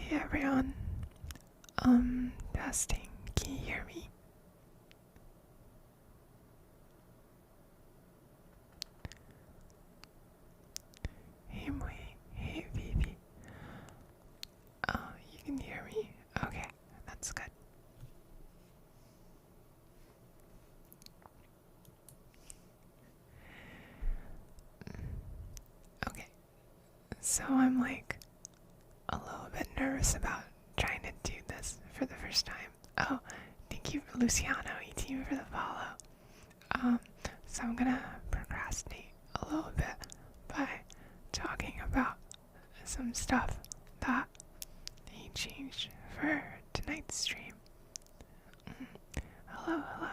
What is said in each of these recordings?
Hey everyone. Testing. Can you hear me? Hey Moi. Hey Vivi. Oh, you can hear me? Okay, that's good. Okay, so I'm like a little bit nervous about trying to do this for the first time. Oh, thank you, Luciano, ET, for the follow. So I'm gonna procrastinate a little bit by talking about some stuff that he changed for tonight's stream. Hello, hello.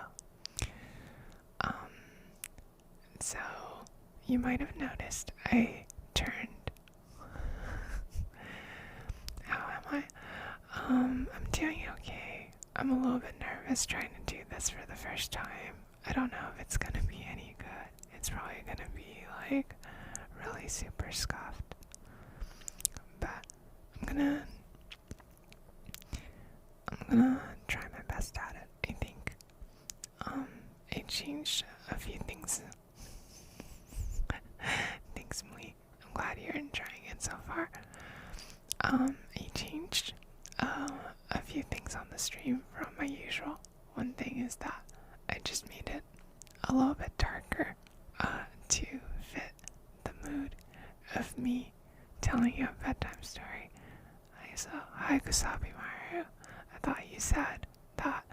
Um, so you might have noticed I turned. How am I? I'm doing okay. I'm a little bit nervous trying to do this for the first time. I don't know if it's gonna be any good. It's probably gonna be like really super scuffed. But I'm gonna try my best at it, I think. I changed a few things. Thanks, Mui. I'm glad you're enjoying it so far. I changed a few things on the stream from my usual. One thing is that I just made it a little bit darker to fit the mood of me telling you a bedtime story. So, hi Kusabi Maru. I thought you said that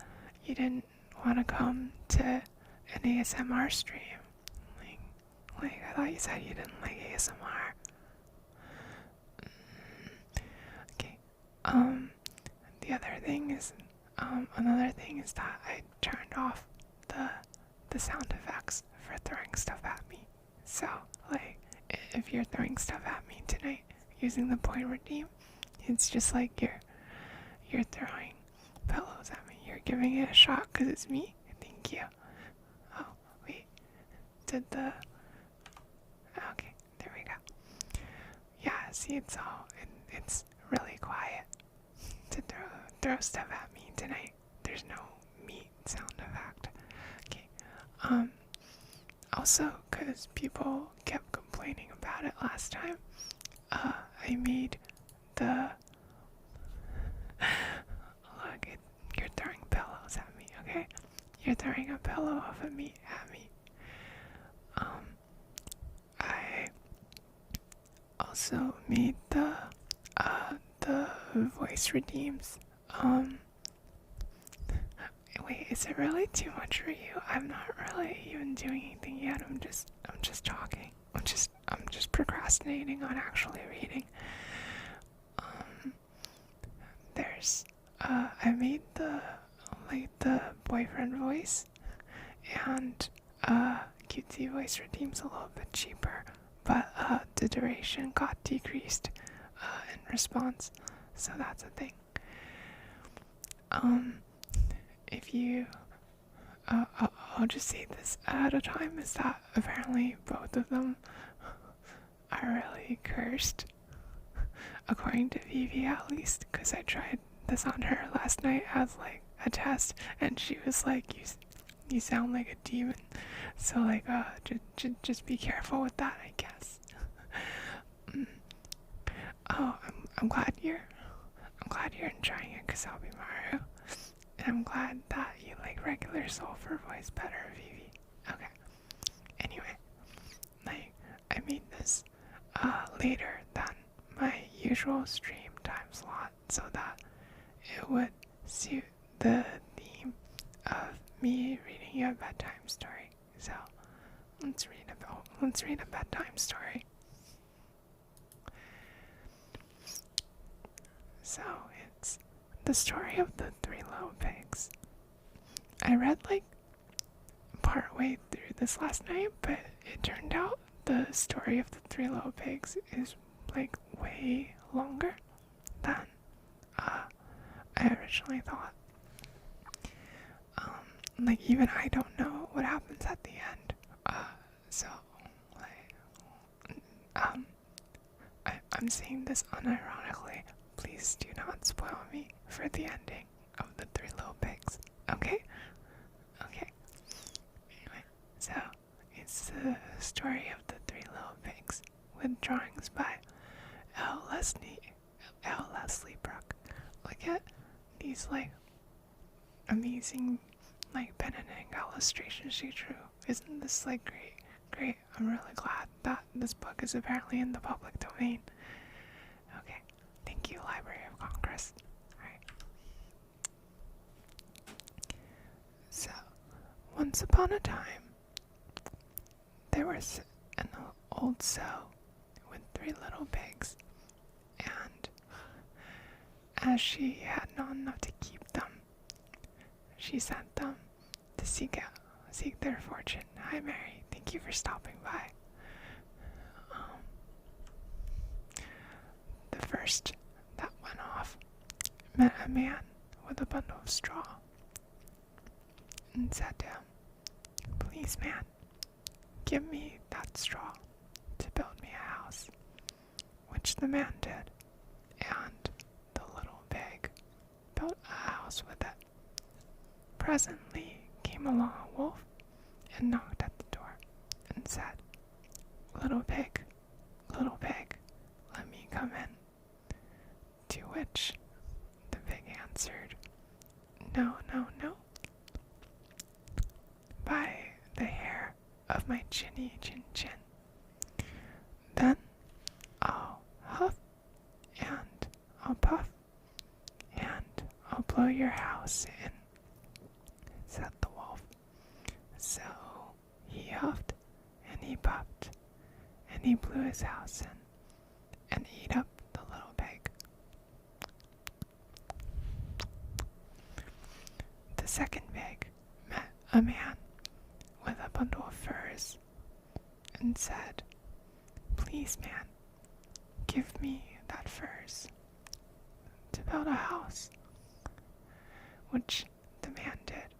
you didn't want to come to an ASMR stream. Like I thought you said you didn't like ASMR. Okay. The other thing is, another thing is that I turned off the sound effects for throwing stuff at me. So, like, if you're throwing stuff at me tonight using the point redeem, it's just like you're throwing pillows at me. You're giving it a shot because it's me. Thank you. Oh, wait. Did the... Okay, there we go. Yeah, see, it's really quiet to throw stuff at me tonight. There's no meat sound effect. Okay. Also, because people kept complaining about it last time, I made the... Look, you're throwing pillows at me, okay? You're throwing a pillow off of me at me. I also made the voice redeems. Wait, is it really too much for you? I'm not really even doing anything yet. I'm just talking. I'm just procrastinating on actually reading. I made the boyfriend voice and cutesy voice redeems a little bit cheaper, but the duration got decreased in response, so that's a thing. If you I'll just say this ahead of time, is that apparently both of them are really cursed, according to Vivi at least, because I tried this on her last night as like a test, and she was like, you sound like a demon, so like just be careful with that, I guess. Oh, I'm glad you're enjoying it, Kasabi Maru, and I'm glad that you like regular sulfur voice better, Vivi. Okay. Anyway, like I made this later than my usual stream time slot so that it would suit the theme of me reading you a bedtime story. So let's read a bedtime story. So it's the story of the three little pigs. I read like part way through this last night, but it turned out the story of the three little pigs is like way longer than I originally thought. Like even I don't know what happens at the end. So like I'm saying this unironically, please do not spoil me for the ending of The Three Little Pigs. Okay? Okay. Anyway, so it's the story of The Three Little Pigs with drawings by L. Leslie Brooke. Look at these amazing pen and ink illustrations she drew. Isn't this great? Great. I'm really glad that this book is apparently in the public domain. Okay. Thank you, Library of Congress. Alright. So, once upon a time, there was an old sow with 3 little pigs, and as she had not enough to keep them, she sent them to seek their fortune. Hi, Mary. Thank you for stopping by. The first that went off met a man with a bundle of straw and said to him, "Please, man, give me that straw to build me a house," which the man did, and the little pig built a house with it. Presently came along a wolf and knocked at the door and said, little pig, let me come in." To which the pig answered, "No, no, no. By the hair of my chinny chin chin. Then I'll huff and I'll puff and I'll blow your house in," said the wolf. So he huffed and he puffed and he blew his house in and ate up the little pig. The second pig met a man with a bundle of furs and said, "Please, man, give me that furs to build a house," which the man did,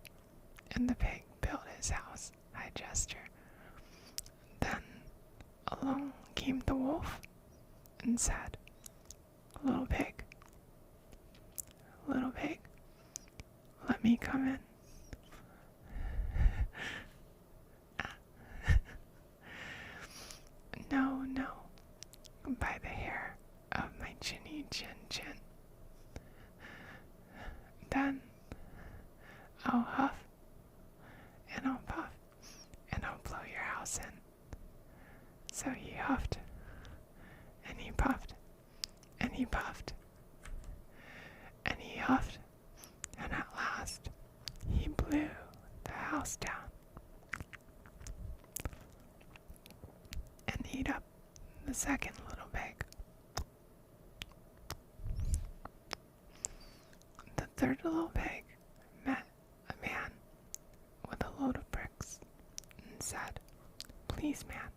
and the pig built his house. High gesture. Then along came the wolf and said, little pig, let me come in." "No, no, by the hair of my chinny chin chin. Then I'll huff and I'll puff and I'll blow your house in." So he huffed and he puffed and he puffed and he huffed, and at last he blew the house down and ate up the second little pig. The third little pig met a man with a load of bricks and said, "Please, man,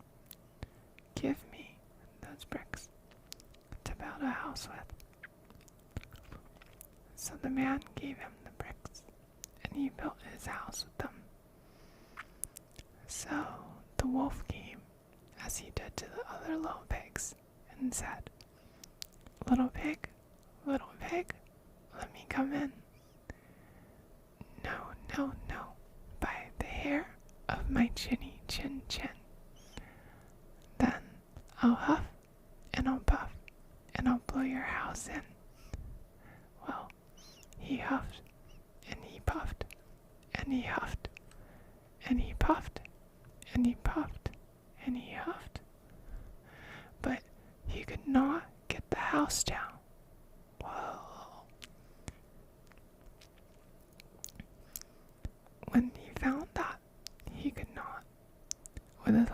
give me those bricks to build a house with." So the man gave him the bricks and he built his house with them. So the wolf came, as he did to the other little pigs, and said, little pig, let me come in." "No, no, no, by the hair of my chinny chin chin. Then I'll huff and I'll puff and I'll blow your house in." Well, he huffed and he puffed and he huffed and he puffed and he puffed and he huffed, but he could not get the house down. Whoa. When he found that he could not, with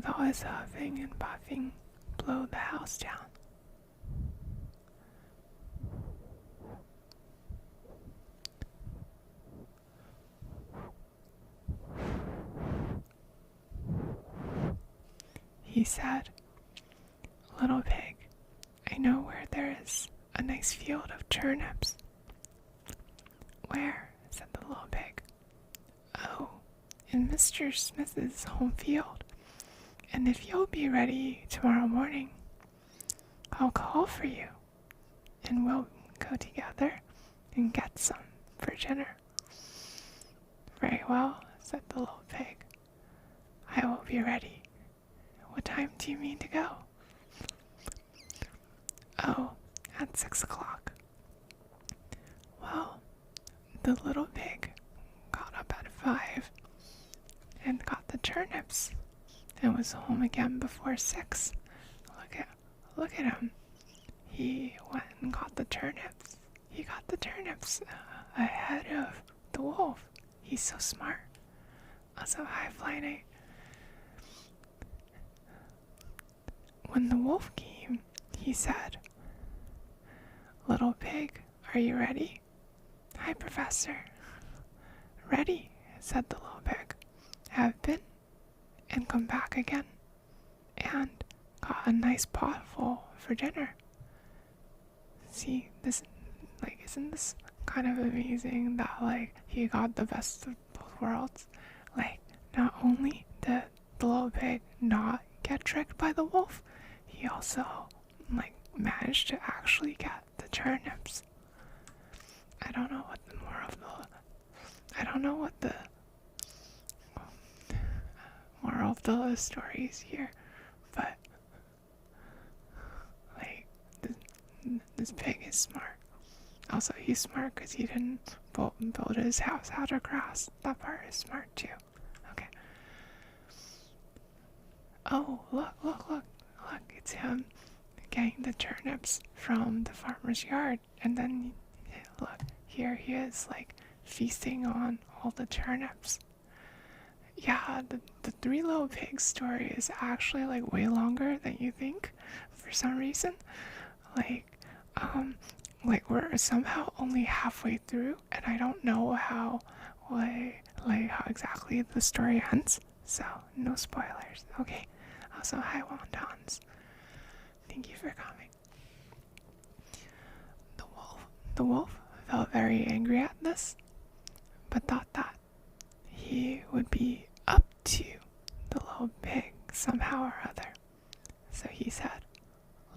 all his huffing and puffing, blow the house down, he said, "Little pig, I know where there is a nice field of turnips." "Where?" said the little pig. "Oh, in Mr. Smith's home field. And if you'll be ready tomorrow morning, I'll call for you, and we'll go together and get some for dinner. Very well, said the little pig. I will be ready. What time do you mean to go? Oh, at 6 o'clock. Well, the little pig got up at 5 and got the turnips and was home again before 6. Look at him. He went and got the turnips. He got the turnips ahead of the wolf. He's so smart. Also high-flying. When the wolf came, he said, "Little pig, are you ready?" "Hi, Professor." "Ready," said the little pig. "Have been and come back again, and got a nice pot full for dinner." See, isn't this kind of amazing that, he got the best of both worlds? Not only did the little pig not get tricked by the wolf, he also, managed to actually get the turnips. I don't know what the moral of the story is here, but this pig is smart. Also, he's smart because he didn't build his house out of grass. That part is smart too. Okay. Oh, look, it's him getting the turnips from the farmer's yard. And then, look, here he is, feasting on all the turnips. Yeah, the Three Little Pigs story is actually, way longer than you think for some reason. We're somehow only halfway through, and I don't know how exactly the story ends, so no spoilers. Okay, also hi wontons. Thank you for coming. The wolf felt very angry at this, but thought that he would be up to the little pig somehow or other. So he said,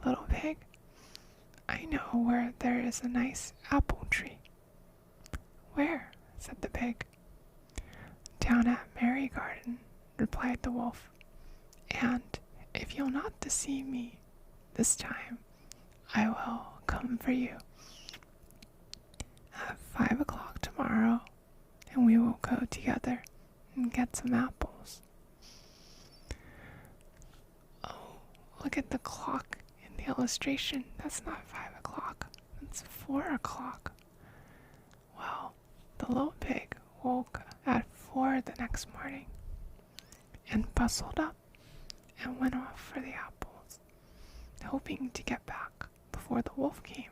"Little pig, I know where there is a nice apple tree." "Where?" said the pig. "Down at Mary Garden," replied the wolf. "And if you'll not deceive me this time, I will come for you at 5 o'clock tomorrow, and we will go together and get some apples." Oh, look at the clock in the illustration. That's not 5 o'clock. It's 4 o'clock. Well, the little pig woke at 4 the next morning and bustled up and went off for the apples, hoping to get back before the wolf came.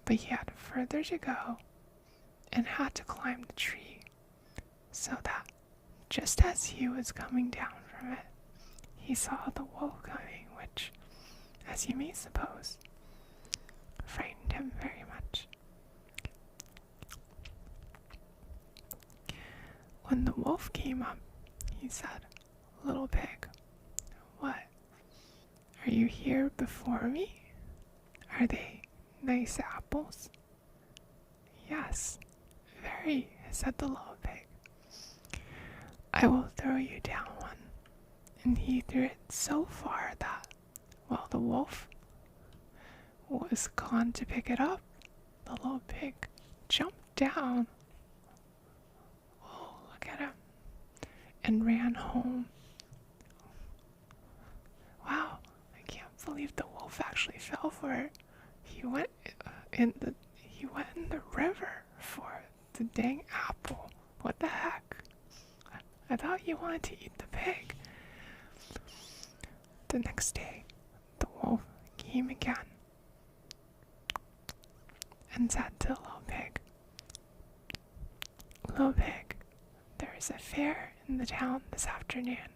But he had further to go and had to climb the tree, so that just as he was coming down from it, he saw the wolf coming, which, as you may suppose, frightened him very much. When the wolf came up, he said, "Little pig, what? Are you here before me? Are they nice apples?" "Yes, very," said the little pig. "I will throw you down one." And he threw it so far that, while the wolf was gone to pick it up, the little pig jumped down. Oh, look at him. And ran home. Wow, I can't believe the wolf actually fell for it. He went in the river for the dang apple. What the heck? I thought you wanted to eat the pig. The next day, the wolf came again and said to the little pig, "Little pig, there is a fair in the town this afternoon.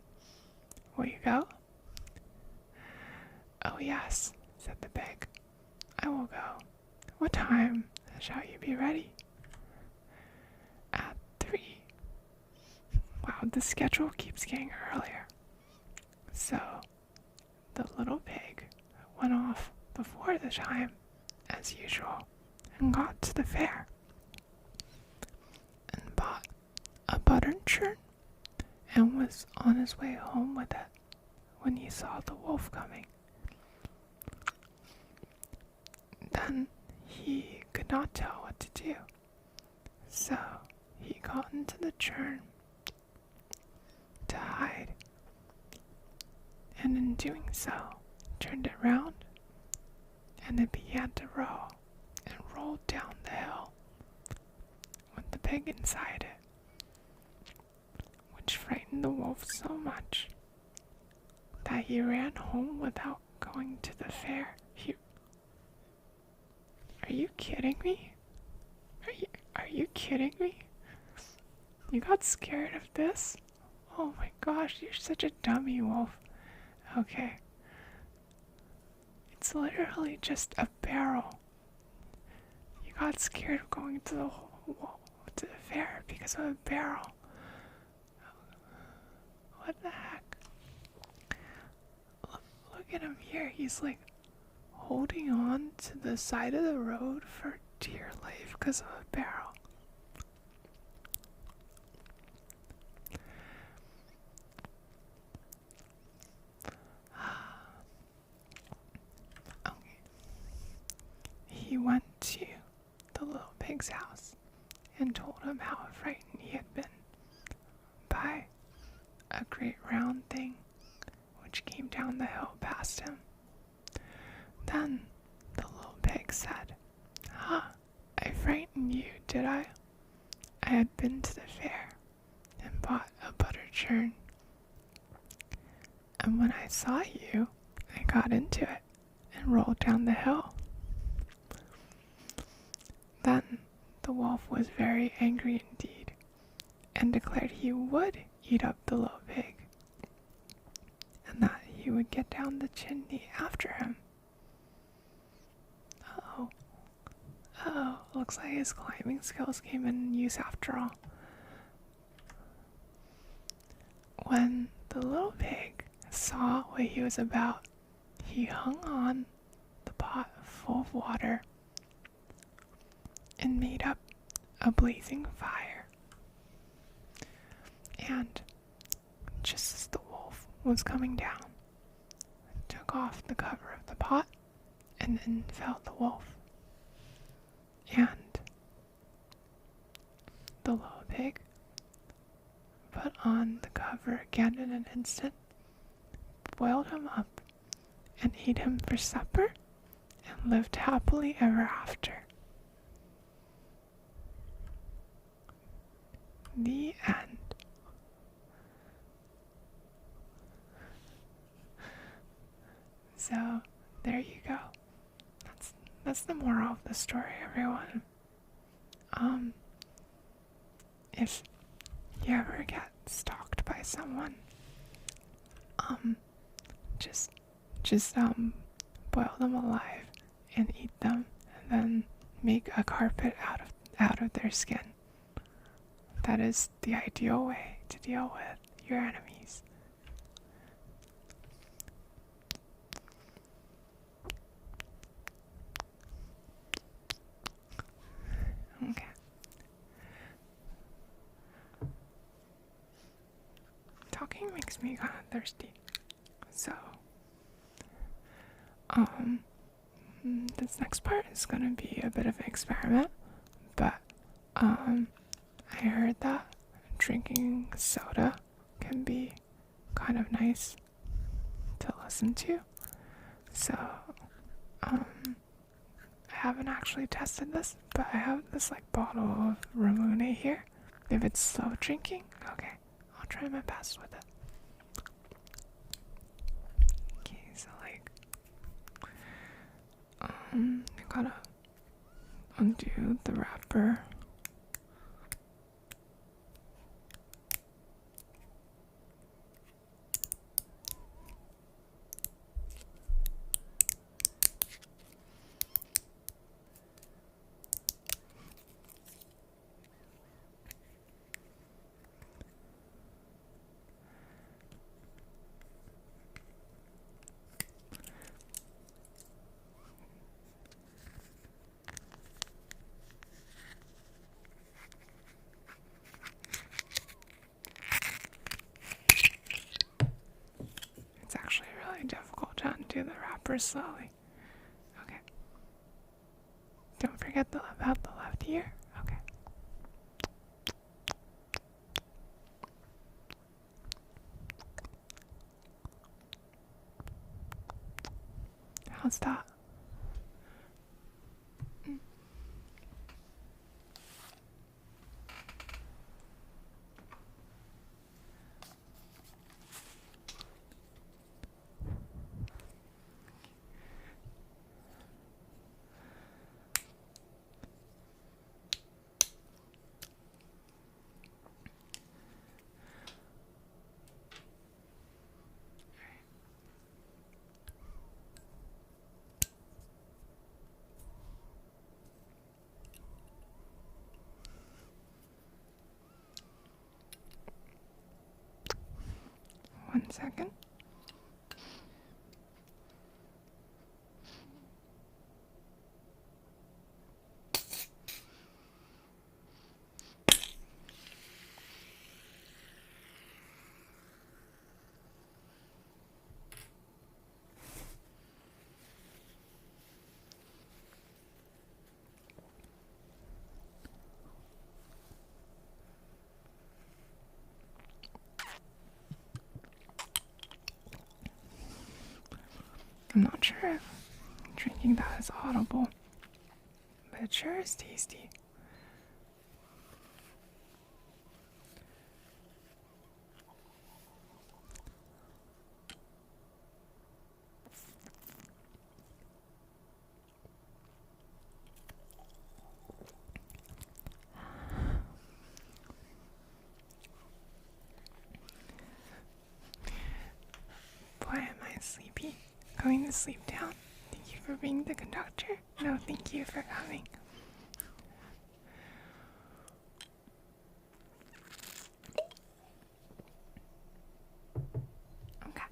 Will you go?" "Oh yes," said the pig. "I will go. What time shall you be ready?" "At 3. Wow, the schedule keeps getting earlier. So the little pig went off before the time, as usual, and got to the fair and bought a buttered churn and was on his way home with it when he saw the wolf coming. Then he could not tell what to do, so he got into the churn to hide, and in doing so, turned it round, and it began to roll and rolled down the hill with the pig inside it, which frightened the wolf so much that he ran home without going to the fair. Are you kidding me? Are you kidding me? You got scared of this? Oh my gosh, you're such a dummy, wolf. Okay. It's literally just a barrel. You got scared of going to the fair because of a barrel. What the heck? Look at him here. He's like holding on to the side of the road for dear life because of a barrel. Okay. He went to the little pig's house and told him how frightened he had been by a great round thing which came down the hill past him. Then the little pig said, I frightened you, did I? I had been to the fair and bought a butter churn. And when I saw you, I got into it and rolled down the hill. Then the wolf was very angry indeed and declared he would eat up the little pig and that he would get down the chimney after him. Oh, looks like his climbing skills came in use after all. When the little pig saw what he was about, he hung on the pot full of water and made up a blazing fire. And just as the wolf was coming down, took off the cover of the pot, and in fell the wolf. And the little pig put on the cover again in an instant, boiled him up, and ate him for supper, and lived happily ever after. The end. So, there you go. That's the moral of the story, everyone. If you ever get stalked by someone, just boil them alive and eat them, and then make a carpet out of their skin. That is the ideal way to deal with your enemies. Okay. Talking makes me kind of thirsty. So, this next part is gonna be a bit of an experiment, but, I heard that drinking soda can be kind of nice to listen to. So, I haven't actually tested this, but I have this bottle of Ramune here. If it's slow drinking, okay, I'll try my best with it. Okay, so I gotta undo the wrapper. super slowly. Okay. Don't forget about the left ear. Okay. How's that? 1 second. I'm not sure if drinking that is audible, but it sure is tasty. Boy, am I sleepy. Going to sleep down. Thank you for being the conductor. No, thank you for coming. Okay.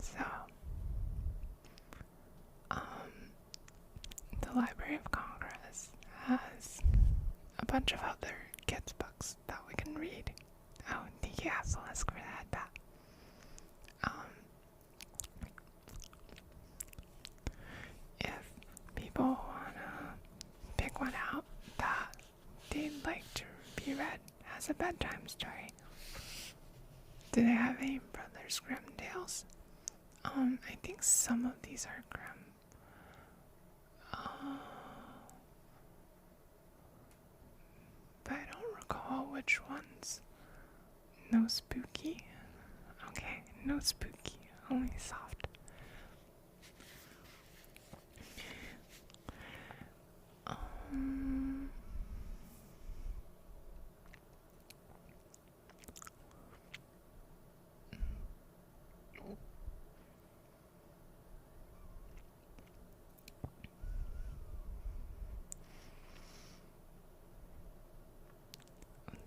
So, the Library of Congress has a bunch of other kids' books that we can read. Oh, thank you, Asilisk, for that bat. If people wanna pick one out that they'd like to be read as a bedtime story, do they have any Brothers Grimm tales? I think some of these are Grimm. But I don't recall which ones. No spooky. Okay, no spooky, only soft.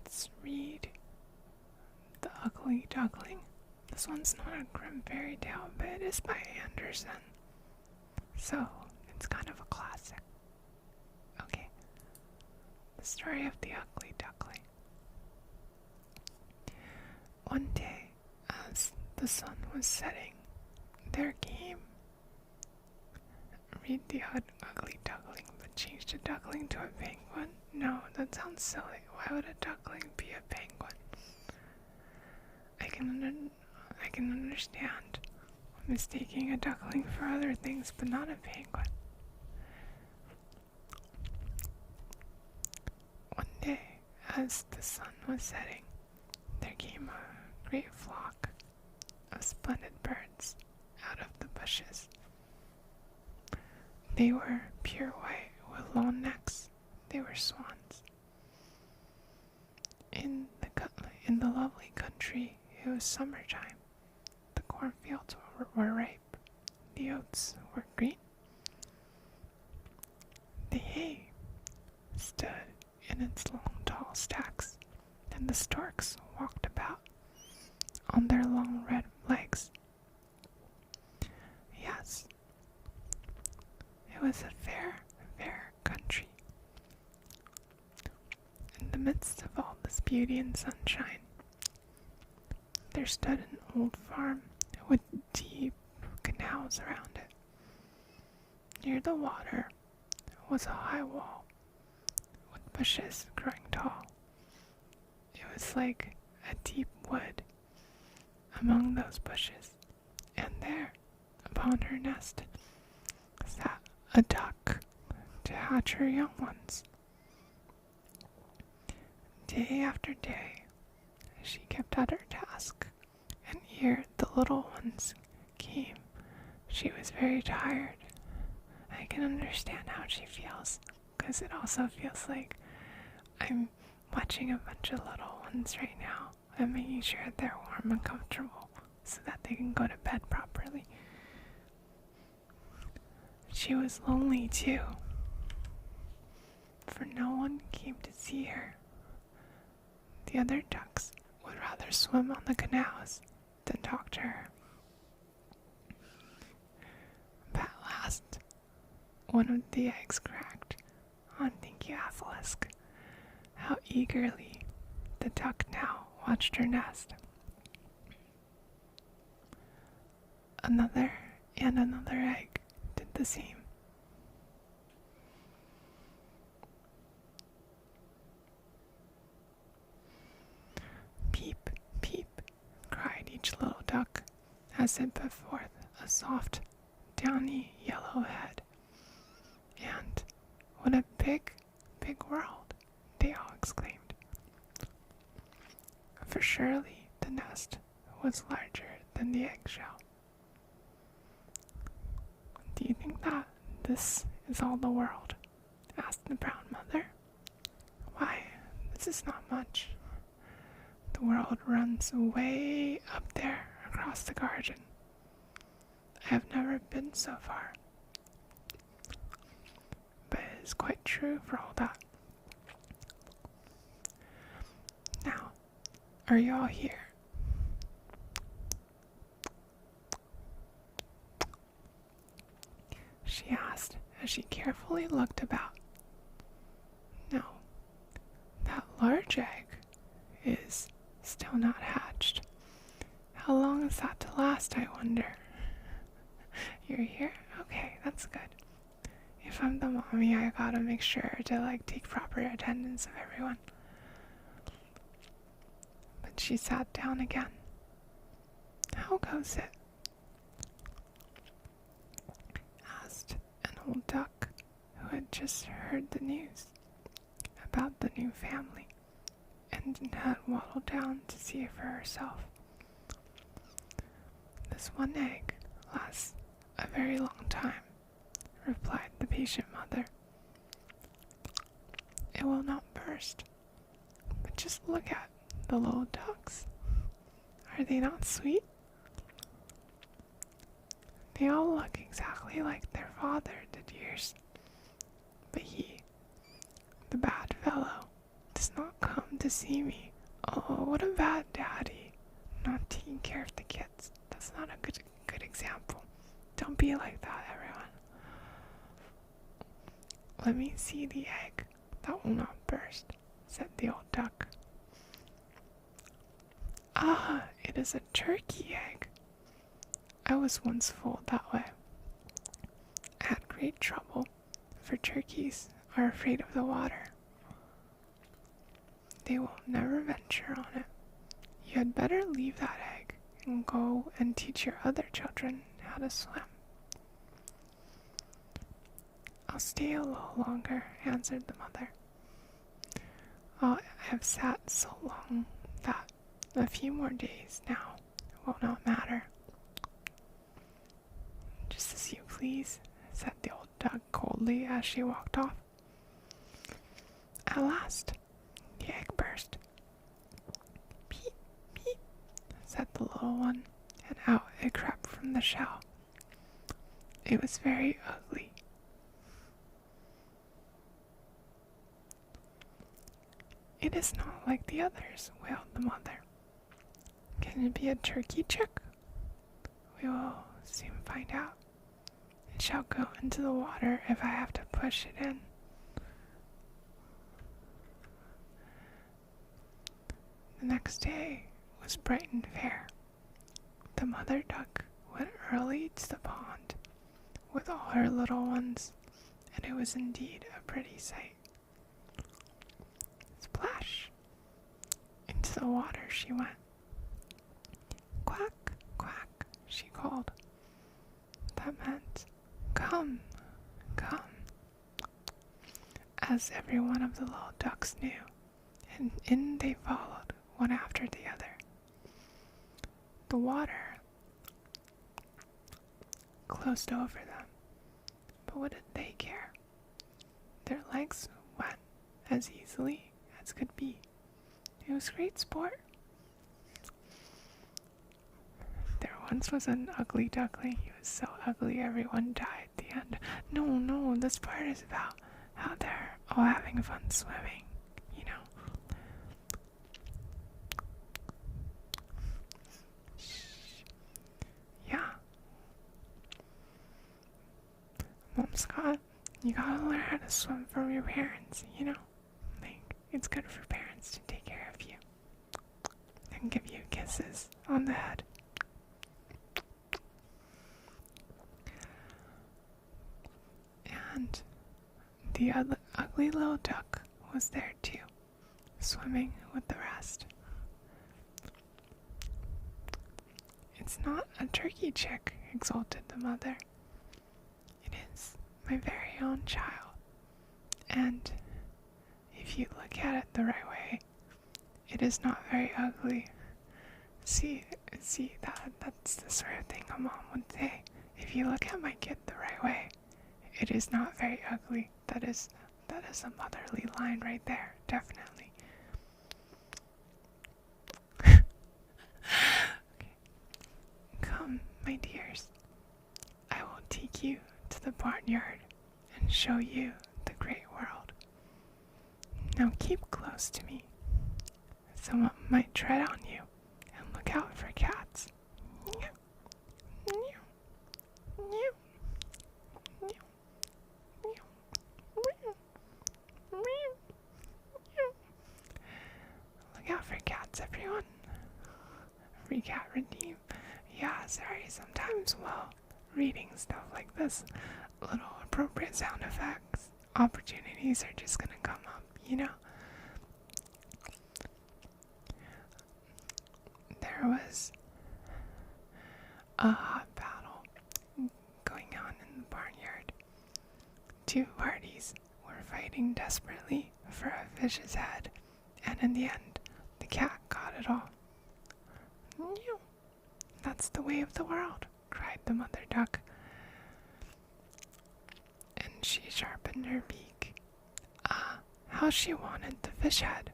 Let's read The Ugly Duckling. This one's not a Grimm fairy tale, but it is by Anderson. So, it's kind of a classic. Okay. The Story of the Ugly Duckling. One day, as the sun was setting, there came. Read the ugly duckling, but change the duckling to a penguin? No, that sounds silly. Why would a duckling be a penguin? I can understand mistaking a duckling for other things, but not a penguin. One day, as the sun was setting, there came a great flock of splendid birds out of the bushes. They were pure white with long necks. They were swans. In the lovely country, it was summertime. The cornfields were ripe. The oats were green. The hay stood in its long, tall stacks, and the storks walked about on their long red legs. Yes, it was a fair, fair country. In the midst duck's beauty and sunshine. There stood an old farm with deep canals around it. Near the water was a high wall with bushes growing tall. It was like a deep wood among those bushes, and there, upon her nest, sat a duck to hatch her young ones. Day after day, she kept at her task, and ere the little ones came, she was very tired. I can understand how she feels, because it also feels like I'm watching a bunch of little ones right now and making sure they're warm and comfortable so that they can go to bed properly. She was lonely too, for no one came to see her. The other ducks would rather swim on the canals than talk to her. But at last, one of the eggs cracked. Oh, thank you, Asilisk. How eagerly the duck now watched her nest. Another and another egg did the same. Peep, peep, cried each little duck as it put forth a soft, downy yellow head. And what a big, big world, they all exclaimed. For surely the nest was larger than the eggshell. Do you think that this is all the world? Asked the brown mother. Why, this is not much. The world runs way up there across the garden. I have never been so far. But it is quite true for all that. Now, are you all here? She asked as she carefully looked about. No, that large egg is still not hatched. How long is that to last, I wonder? You're here? Okay, that's good. If I'm the mommy, I gotta make sure to take proper attendance of everyone. But she sat down again. How goes it? Asked an old duck who had just heard the news about the new family and had waddled down to see it for herself. This one egg lasts a very long time, replied the patient mother. It will not burst, but just look at the little ducks. Are they not sweet? They all look exactly like their father did years, but he, the bad fellow, does not come to see me. Oh, what a bad daddy, not taking care of the kids. That's not a good example. Don't be like that, everyone. Let me see the egg that will not burst, said the old duck. Ah, it is a turkey egg. I was once fooled that way. I had great trouble, for turkeys are afraid of the water. They will never venture on it. You had better leave that egg and go and teach your other children how to swim. I'll stay a little longer, answered the mother. Oh, I have sat so long that a few more days now will not matter. Just as you please, said the old duck coldly as she walked off. At last, the egg burst. Peep, peep, said the little one, and out it crept from the shell. It was very ugly. It is not like the others, wailed the mother. Can it be a turkey chick? We will soon find out. It shall go into the water if I have to push it in. The next day was bright and fair. The mother duck went early to the pond with all her little ones, and it was indeed a pretty sight. Splash! Into the water she went. Quack, quack, she called. That meant, come, come. As every one of the little ducks knew, and in they followed, one after the other. The water closed over them, but what did they care? Their legs went as easily as could be. It was great sport. There once was an ugly duckling. He was so ugly everyone died at the end. No, this part is about how they're all having fun swimming, you know. Shh. Yeah. You gotta learn how to swim from your parents, you know. Like, it's good for parents to take care of you and give you kisses on the head. And the ugly little duck was there too, swimming with the rest. It's not a turkey chick, exulted the mother. It is my very own child. And if you look at it the right way, it is not very ugly. See, that's the sort of thing a mom would say. If you look at my kid the right way, it is not very ugly. That is a motherly line right there, definitely. Okay. Come, my dears. I will take you to the barnyard and show you the great world. Now keep close to me. Someone might tread on you, and look out for cats. Look out for cats, everyone. Free cat redeem. Yeah, sorry, sometimes while reading stuff like this, little appropriate sound effects opportunities are just gonna come up, you know? There was a hot battle going on in the barnyard. Two parties were fighting desperately for a fish's head, and in the end, the cat got it all. That's the way of the world, cried the mother duck, and she sharpened her beak. How she wanted the fish head.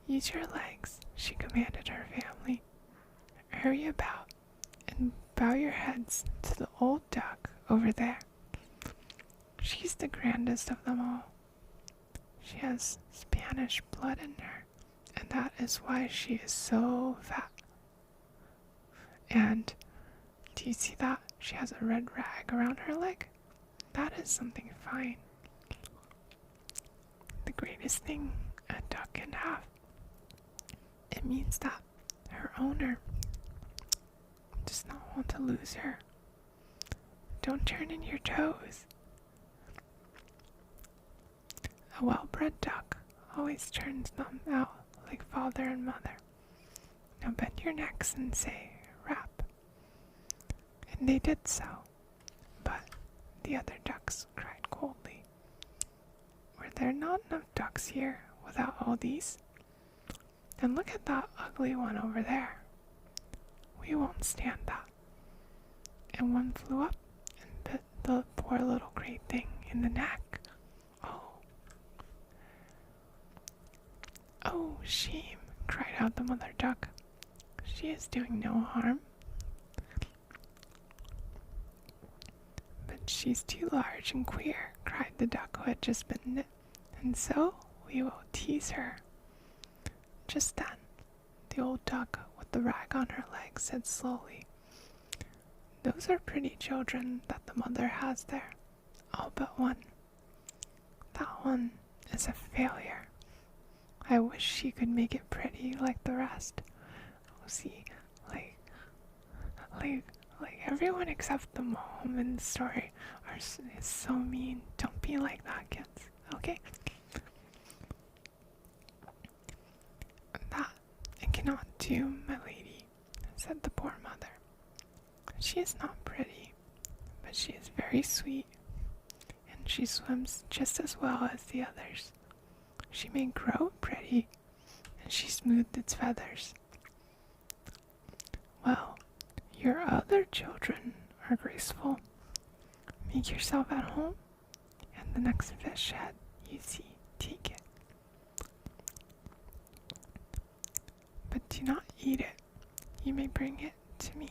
Use your legs, she commanded her family. Hurry about and bow your heads to the old duck over there. She's the grandest of them all. She has Spanish blood in her, and that is why she is so fat. And do you see that? She has a red rag around her leg. That is something fine. The greatest thing a duck can have. It means that her owner does not want to lose her. Don't turn in your toes. A well-bred duck always turns them out like father and mother. Now bend your necks and say, rap. And they did so, but the other ducks cried coldly. Were there not enough ducks here without all these? And look at that ugly one over there. We won't stand that. And one flew up and bit the poor little gray thing in the neck. Oh, shame, cried out the mother duck. She is doing no harm. But she's too large and queer, cried the duck who had just bitten it, and so we will tease her. Just then, the old duck with the rag on her leg said slowly, Those are pretty children that the mother has there, all but one. That one is a failure. I wish she could make it pretty like the rest. Oh, see, like, like, like everyone except the mom in the story is so mean. Don't be like that, kids. Okay? That I cannot do, my lady, said the poor mother. She is not pretty, but she is very sweet, and she swims just as well as the others. She may grow pretty, and she smoothed its feathers. Well, your other children are graceful. Make yourself at home, and the next fish head you see, take it. But do not eat it. You may bring it to me.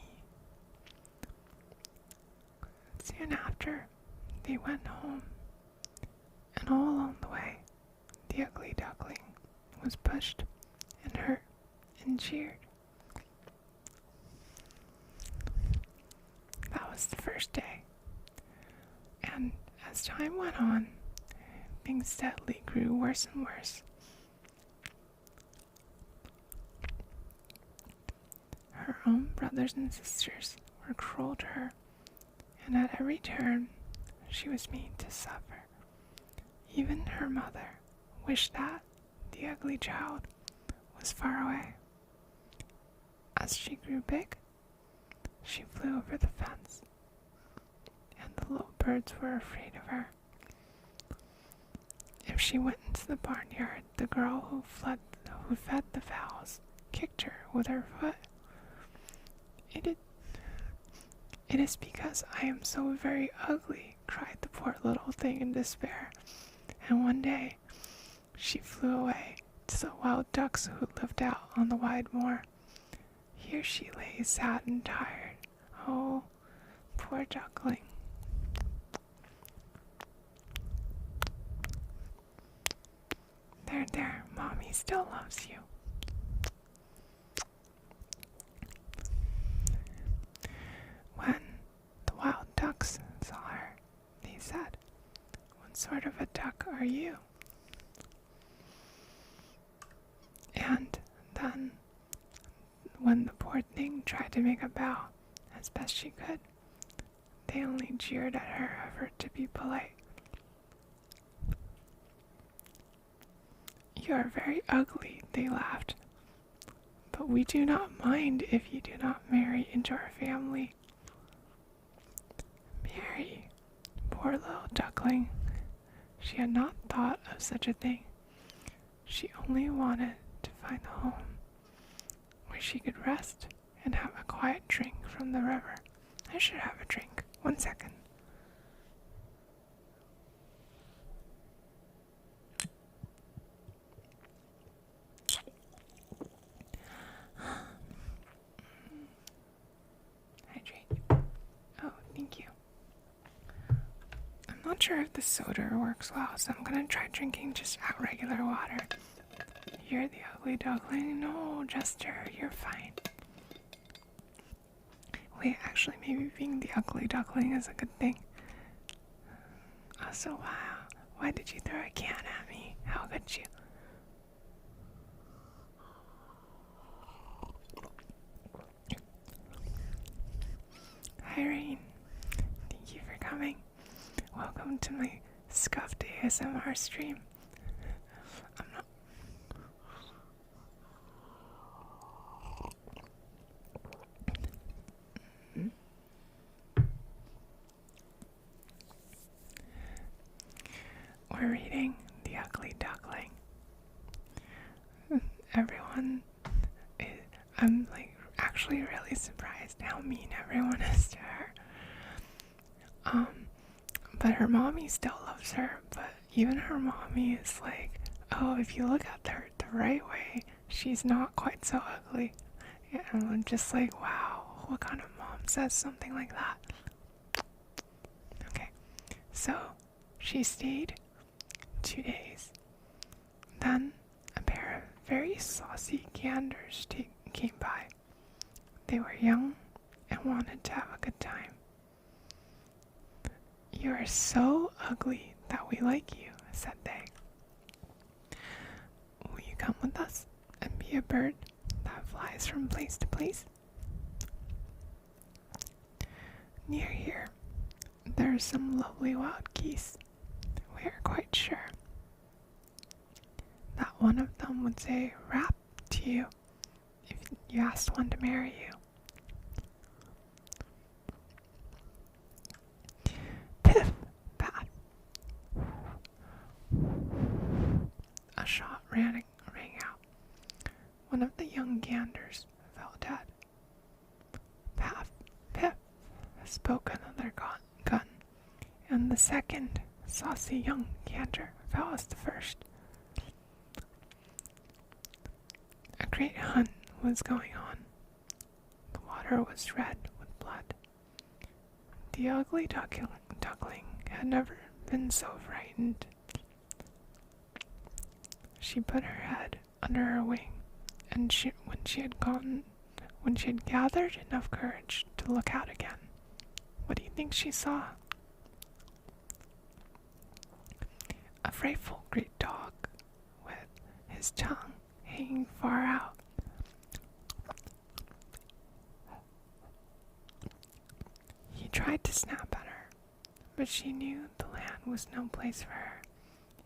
Soon after, they went home, and all along the way, the ugly duckling was pushed and hurt and jeered. That was the first day, and as time went on, things steadily grew worse and worse. Her own brothers and sisters were cruel to her, and at every turn she was made to suffer. Even her mother wished that the ugly child was far away. As she grew big, she flew over the fence, and the little birds were afraid of her. If she went into the barnyard, the girl who fed the fowls kicked her with her foot. It is because I am so very ugly, cried the poor little thing in despair. And one day, she flew away to the wild ducks who lived out on the wide moor. Here she lay sad and tired. Oh, poor duckling. There, Mommy still loves you. When the wild ducks saw her, they said, "What sort of a duck are you?" And then, when the poor thing tried to make a bow as best she could, they only jeered at her effort to be polite. "You are very ugly," they laughed, "but we do not mind if you do not marry into our family." Marry? Poor little duckling. She had not thought of such a thing. She only wanted to find a home where she could rest and have a quiet drink from the river. I should have a drink. 1 second. Hydrate. Oh, thank you. I'm not sure if the soda works well, so I'm gonna try drinking just regular water. You're the ugly duckling. No, Jester, you're fine. Wait, actually, maybe being the ugly duckling is a good thing. Also, wow, why did you throw a can at me? How could you? Hi, Rain. Thank you for coming. Welcome to my scuffed ASMR stream. I'm not. We're reading The Ugly Duckling. Everyone I'm like actually really surprised how mean everyone is to her. But her mommy still loves her, but even her mommy is like, oh, if you look at her the right way, she's not quite so ugly. And I'm just like, wow, what kind of mom says something like that? Okay, so she stayed 2 days. Then a pair of very saucy ganders came by. They were young and wanted to have a good time. "You are so ugly that we like you," said they. "Will you come with us and be a bird that flies from place to place? Near here, there are some lovely wild geese. We are quite sure that one of them would say rap to you if you asked one to marry you. Piff, paff. A shot rang out. One of the young ganders fell dead. Paff, piff, spoke another gun, and the second saucy young gander fell as the first. A great hunt was going on. The water was red with blood. The ugly duckling had never been so frightened. She put her head under her wing, and when she had gathered enough courage to look out again, what do you think she saw? A frightful great dog with his tongue hanging far out. He tried to snap at her, but she knew the land was no place for her.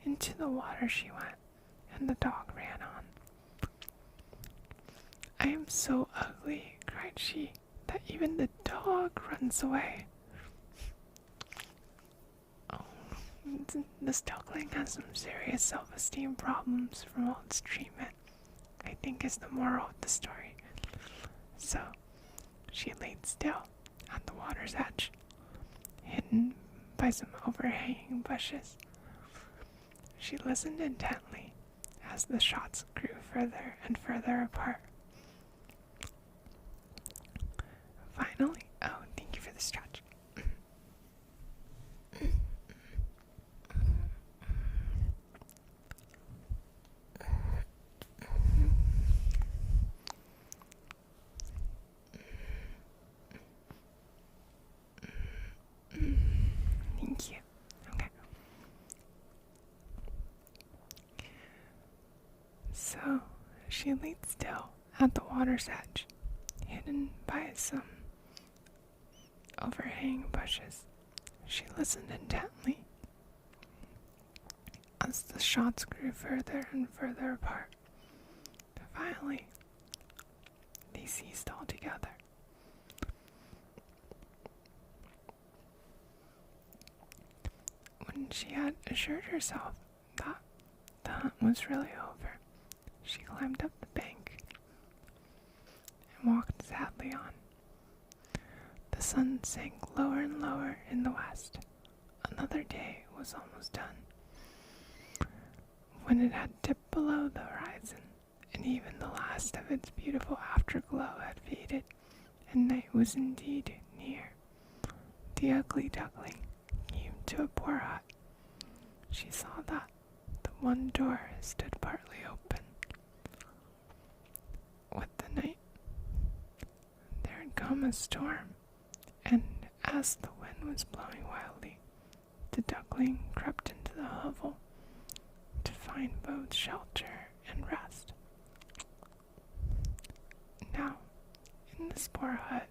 Into the water she went, and the dog ran on. I am so ugly, cried she, that even the dog runs away. Oh, this duckling has some serious self-esteem problems from all its treatment, I think is the moral of the story. So, she laid still at the water's edge, hidden by some overhanging bushes. She listened intently as the shots grew further and further apart. Finally, oh, thank you for the stretch. Thank you. Okay. So, she laid still at the water's edge, hidden by some overhanging bushes. She listened intently as the shots grew further and further apart. Finally, they ceased altogether. When she had assured herself that the hunt was really over, she climbed up the bank and walked sadly on. The sun sank lower and lower in the west. Another day was almost done. When it had dipped below the horizon, and even the last of its beautiful afterglow had faded, and night was indeed near, the ugly duckling came to a poor hut. She saw that the one door stood partly open. With the night, there had come a storm, and as the wind was blowing wildly, the duckling crept into the hovel to find both shelter and rest. Now, in this poor hut,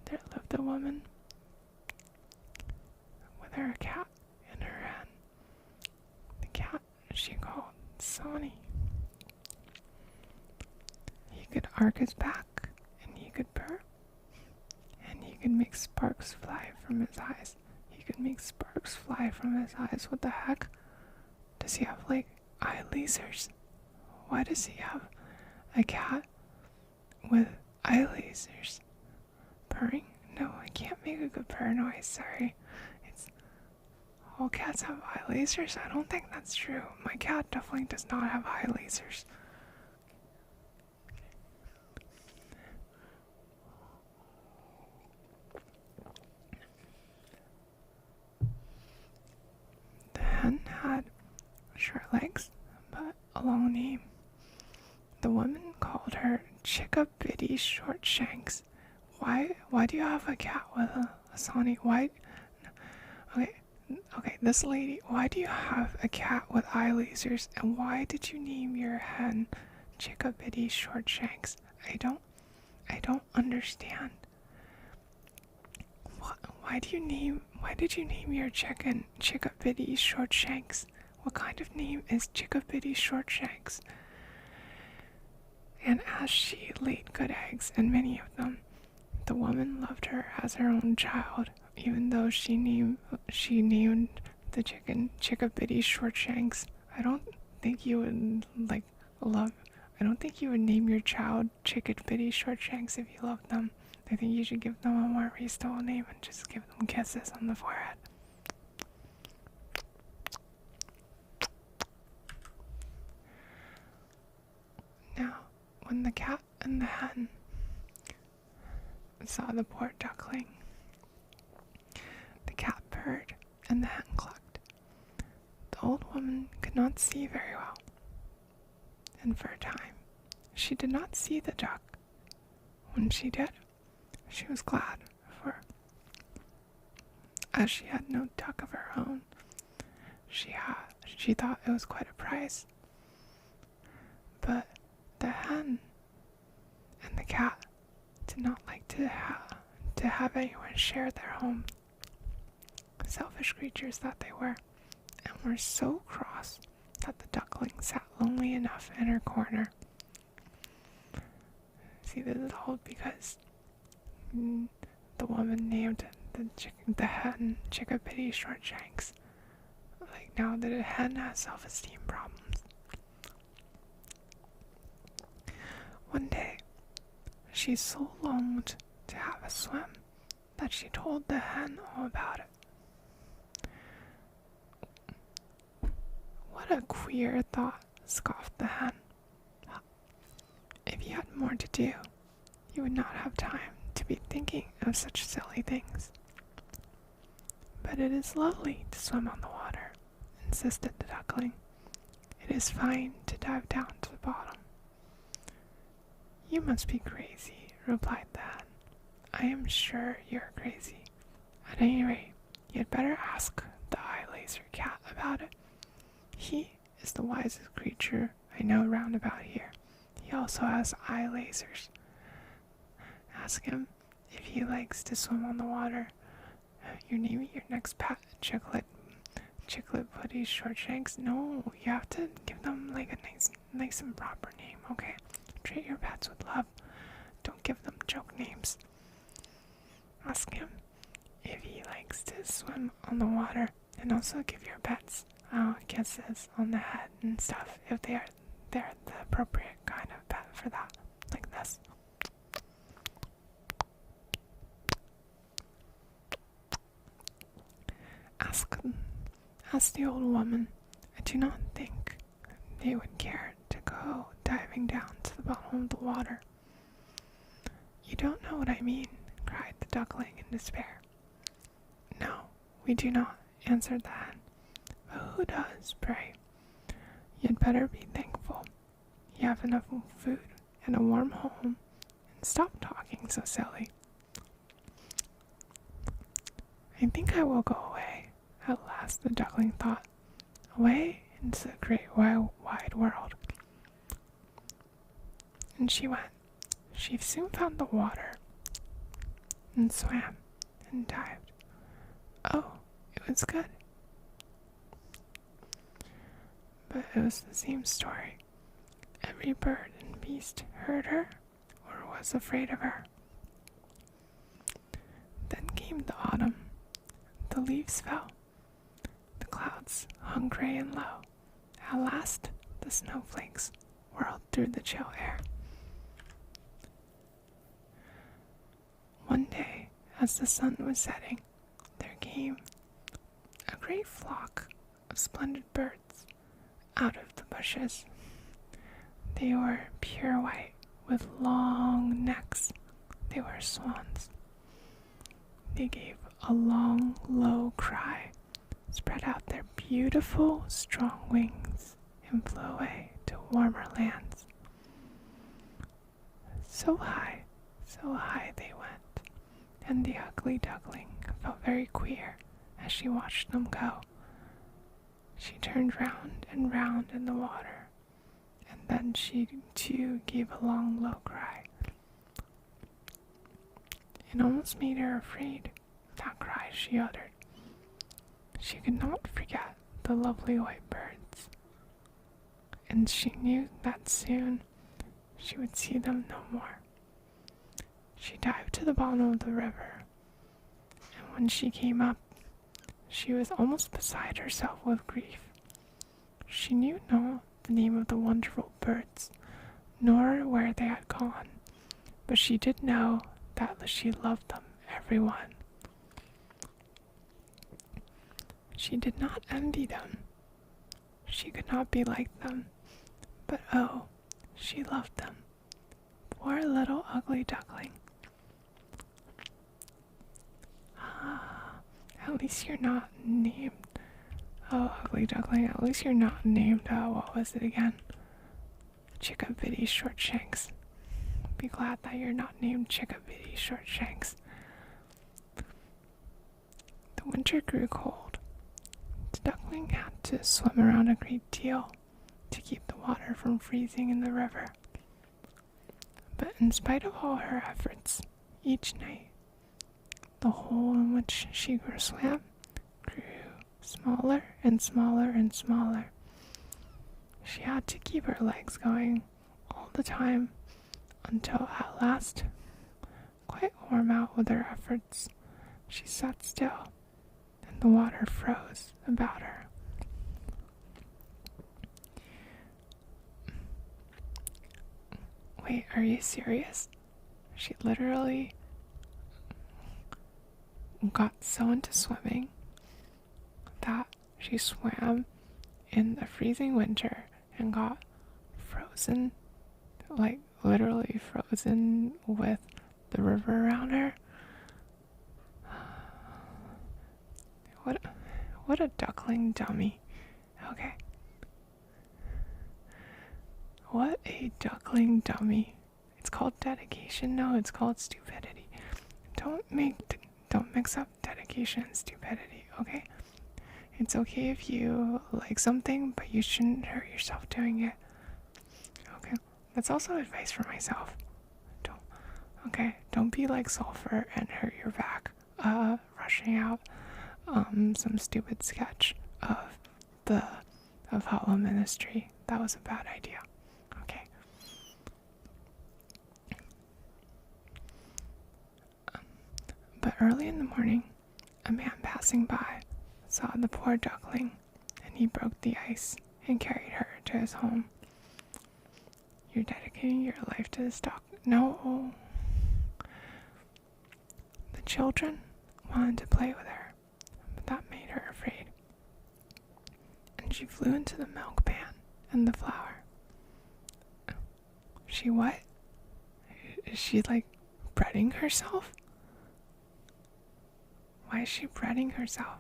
there lived a woman with her cat and her hen. The cat she called Sonny. He could arc his back, and he could purr, and he could make sparks fly from his eyes. What the heck? Does he have, like, eye lasers? Why does he have a cat with eye lasers? Purring? No, I can't make a good purr noise, sorry. All cats have eye lasers? I don't think that's true. My cat definitely does not have eye lasers. The hen had short legs, but a long name. The woman called her Chickabiddy Shortshanks. Why do you have a cat with a Sonny? Why? Okay, Okay, this lady, why do you have a cat with eye lasers, and why did you name your hen Chickabiddy Shortshanks? I don't understand. Why did you name your chicken Chickabiddy Shortshanks? What kind of name is Chickabiddy Shortshanks? And as she laid good eggs, and many of them, the woman loved her as her own child, even though she named the chicken Chickabiddy Shortshanks. I don't think you would love. I don't think you would name your child Chickabiddy Shortshanks if you loved them. I think you should give them a more reasonable name and just give them kisses on the forehead. Now, when the cat and the hen saw the poor duckling, the cat purred and the hen clucked. The old woman could not see very well, and for a time she did not see the duck. When she did, she was glad, for as she had no duck of her own, she thought it was quite a prize. But the hen and the cat did not like to have anyone share their home. Selfish creatures that they were, and were so cross that the duckling sat lonely enough in her corner. See, this is all because the woman named the hen Chickabiddy Shortshanks. Like, now the hen has self-esteem problems. One day, she so longed to have a swim that she told the hen all about it. What a queer thought, scoffed the hen. If you had more to do, you would not have time to be thinking of such silly things. But it is lovely to swim on the water, insisted the duckling. It is fine to dive down to the bottom. You must be crazy, replied the hen. I am sure you're crazy. At any rate, you had better ask the eye laser cat about it. He is the wisest creature I know round about here. He also has eye lasers. Ask him if he likes to swim on the water. You're naming your next pet Chicklet Buddy Shortshanks? No, you have to give them like a nice and proper name, okay? Treat your pets with love. Don't give them joke names. Ask him if he likes to swim on the water, and also give your pets kisses on the head and stuff if they're the appropriate kind of pet for that, like this. Ask the old woman. I do not think they would care to go diving down to the bottom of the water. You don't know what I mean, cried the duckling in despair. No, we do not, answered the hen. But who does, pray? You'd better be thankful you have enough food and a warm home, and stop talking so silly. I think I will go away, at last the duckling thought, away into the great wide world. And she went. She soon found the water, and swam, and dived. Oh, it was good. But it was the same story. Every bird and beast heard her, or was afraid of her. Then came the autumn. The leaves fell. The clouds hung gray and low. At last, the snowflakes whirled through the chill air. One day, as the sun was setting, there came a great flock of splendid birds out of the bushes. They were pure white with long necks. They were swans. They gave a long, low cry, spread out their beautiful, strong wings, and flew away to warmer lands. So high they went, and the ugly duckling felt very queer as she watched them go. She turned round and round in the water, and then she too gave a long low cry. It almost made her afraid, that cry she uttered. She could not forget the lovely white birds, and she knew that soon she would see them no more. She dived to the bottom of the river, and when she came up, she was almost beside herself with grief. She knew not the name of the wonderful birds, nor where they had gone, but she did know that she loved them, every one. She did not envy them. She could not be like them, but oh, she loved them. Poor little ugly duckling. At least you're not named. Oh, ugly duckling, at least you're not named, what was it again? Chickabiddy Shortshanks. Be glad that you're not named Chickabiddy Shortshanks. The winter grew cold. The duckling had to swim around a great deal to keep the water from freezing in the river. But in spite of all her efforts, each night, the hole in which she swam grew smaller and smaller and smaller. She had to keep her legs going all the time until at last, quite worn out with her efforts, she sat still and the water froze about her. Wait, are you serious? She literally got so into swimming that she swam in the freezing winter and got frozen, like literally frozen with the river around her. What a duckling dummy. Okay. What a duckling dummy. It's called dedication. No, it's called stupidity. Don't mix up dedication and stupidity, okay? It's okay if you like something, but you shouldn't hurt yourself doing it. Okay? That's also advice for myself. Don't be like Sulfur and hurt your back rushing out some stupid sketch of Hollow Ministry. That was a bad idea. Okay. But early in the morning, a man passing by saw the poor duckling, and he broke the ice and carried her to his home. You're dedicating your life to this duck? No. The children wanted to play with her, but that made her afraid. And she flew into the milk pan and the flour. She what? Is she like breading herself? Why is she breading herself?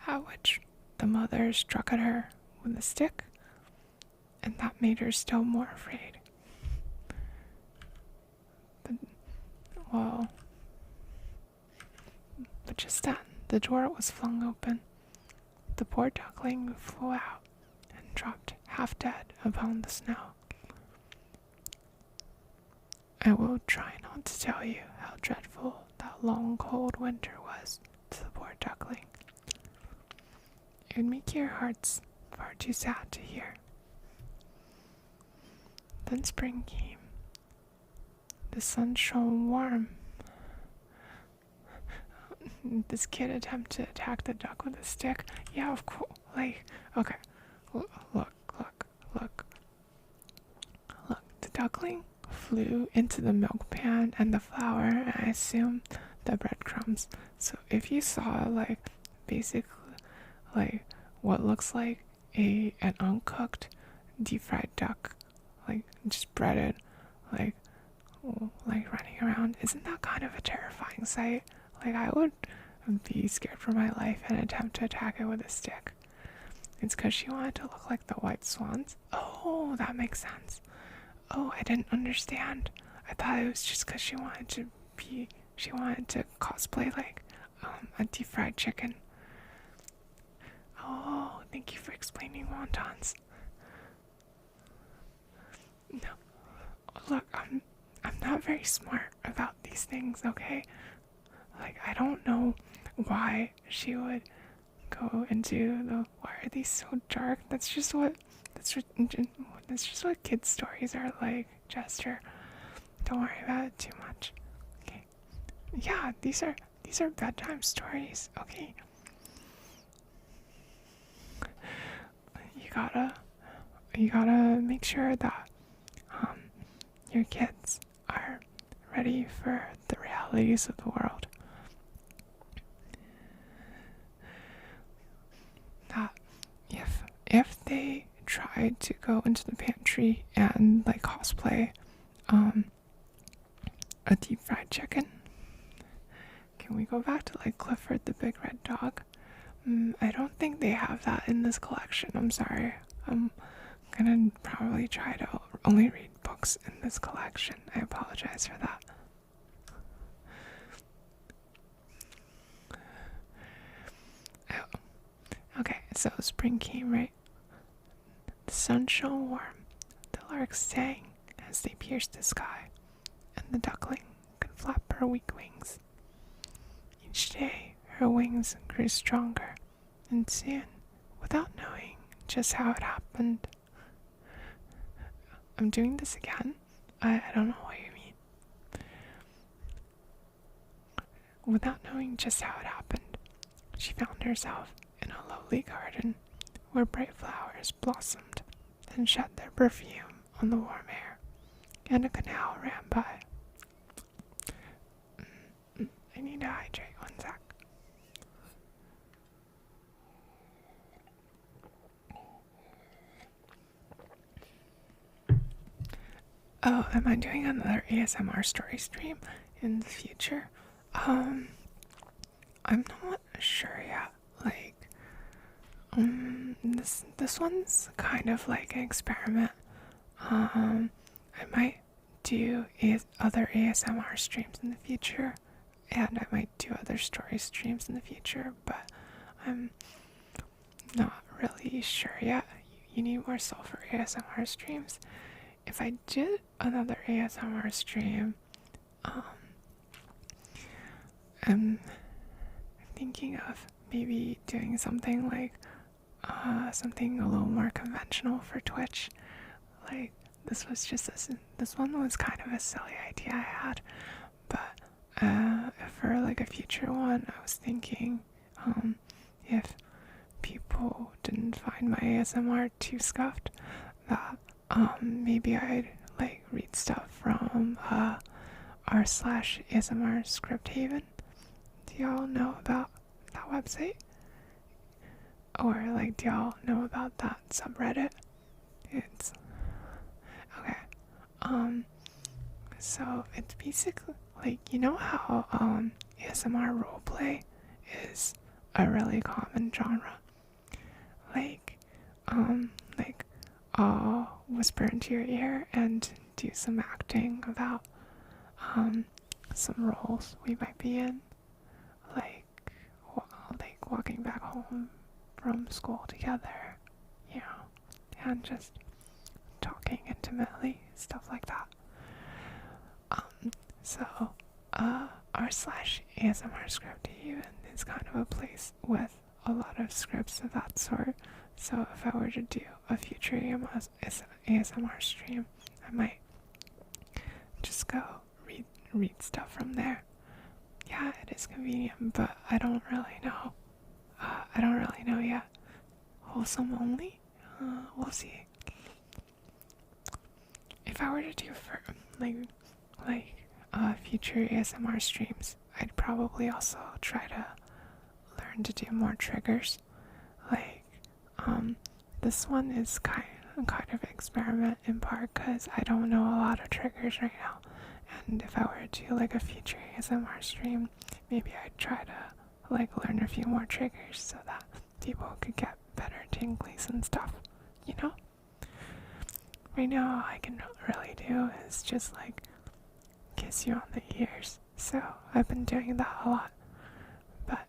At which the mother struck at her with a stick, and that made her still more afraid. But just then, the door was flung open. The poor duckling flew out and dropped half dead upon the snow. I will try not to tell you how dreadful that long cold winter was to the poor duckling. It would make your hearts far too sad to hear. Then spring came. The sun shone warm. This kid attempted to attack the duck with a stick. Yeah, of course. Okay. Look. The duckling flew into the milk pan and the flour, and I assume the breadcrumbs. So if you saw, basically, what looks like an uncooked deep fried duck, just breaded, running around, isn't that kind of a terrifying sight? I would be scared for my life and attempt to attack it with a stick. It's because she wanted to look like the white swans. Oh, that makes sense. Oh, I didn't understand. I thought it was just because she wanted to cosplay a deep fried chicken. Oh, thank you for explaining wontons. No, look, I'm not very smart about these things, okay? Like, I don't know why she would go into the. Why are these so dark? That's just what kids' stories are like, Jester. Don't worry about it too much. Okay. Yeah, these are bedtime stories. Okay. You gotta you gotta make sure that um your kids are ready for the realities of the world. That if they tried to go into the pantry and like cosplay um a deep fried chicken. Can we go back to like Clifford the Big Red Dog? I don't think they have that in this collection. I'm sorry. I'm gonna probably try to only read books in this collection. I apologize for that. Oh, okay, so spring came, right? The sun shone warm, the larks sang as they pierced the sky, and the duckling could flap her weak wings. Each day, her wings grew stronger, and soon, without knowing just how it happened, I'm doing this again? I don't know what you mean. Without knowing just how it happened, she found herself in a lovely garden where bright flowers blossomed and shed their perfume on the warm air, and a canal ran by. I need to hydrate, one sec. Oh, am I doing another ASMR story stream in the future? I'm not sure yet. Like, this one's kind of like an experiment. I might do other ASMR streams in the future, and I might do other story streams in the future, but I'm not really sure yet. You need more sulfur ASMR streams. If I did another ASMR stream, I'm thinking of maybe doing something like something a little more conventional for Twitch. Like this one was kind of a silly idea I had, but for like a future one, I was thinking if people didn't find my ASMR too scuffed, that maybe I'd like read stuff from r/ASMR Script Haven. Do y'all know about that website? Or like, do y'all know about that subreddit? It's okay. So it's basically like, you know how ASMR roleplay is a really common genre. Like like I'll whisper into your ear and do some acting about some roles we might be in, like like walking back home from school together, you know, and just talking intimately, stuff like that. So r/ASMR Script even is kind of a place with a lot of scripts of that sort. So if I were to do a future ASMR stream, I might just go read stuff from there. Yeah, it is convenient, but I don't really know. I don't really know yet. Wholesome only? We'll see. If I were to do for future ASMR streams, I'd probably also try to learn to do more triggers. Like, this one is kind of experiment in part because I don't know a lot of triggers right now. And if I were to do like a future ASMR stream, maybe I'd try to like learn a few more triggers so that people could get better tinglies and stuff, you know? Right now all I can really do is just like kiss you on the ears. So I've been doing that a lot. But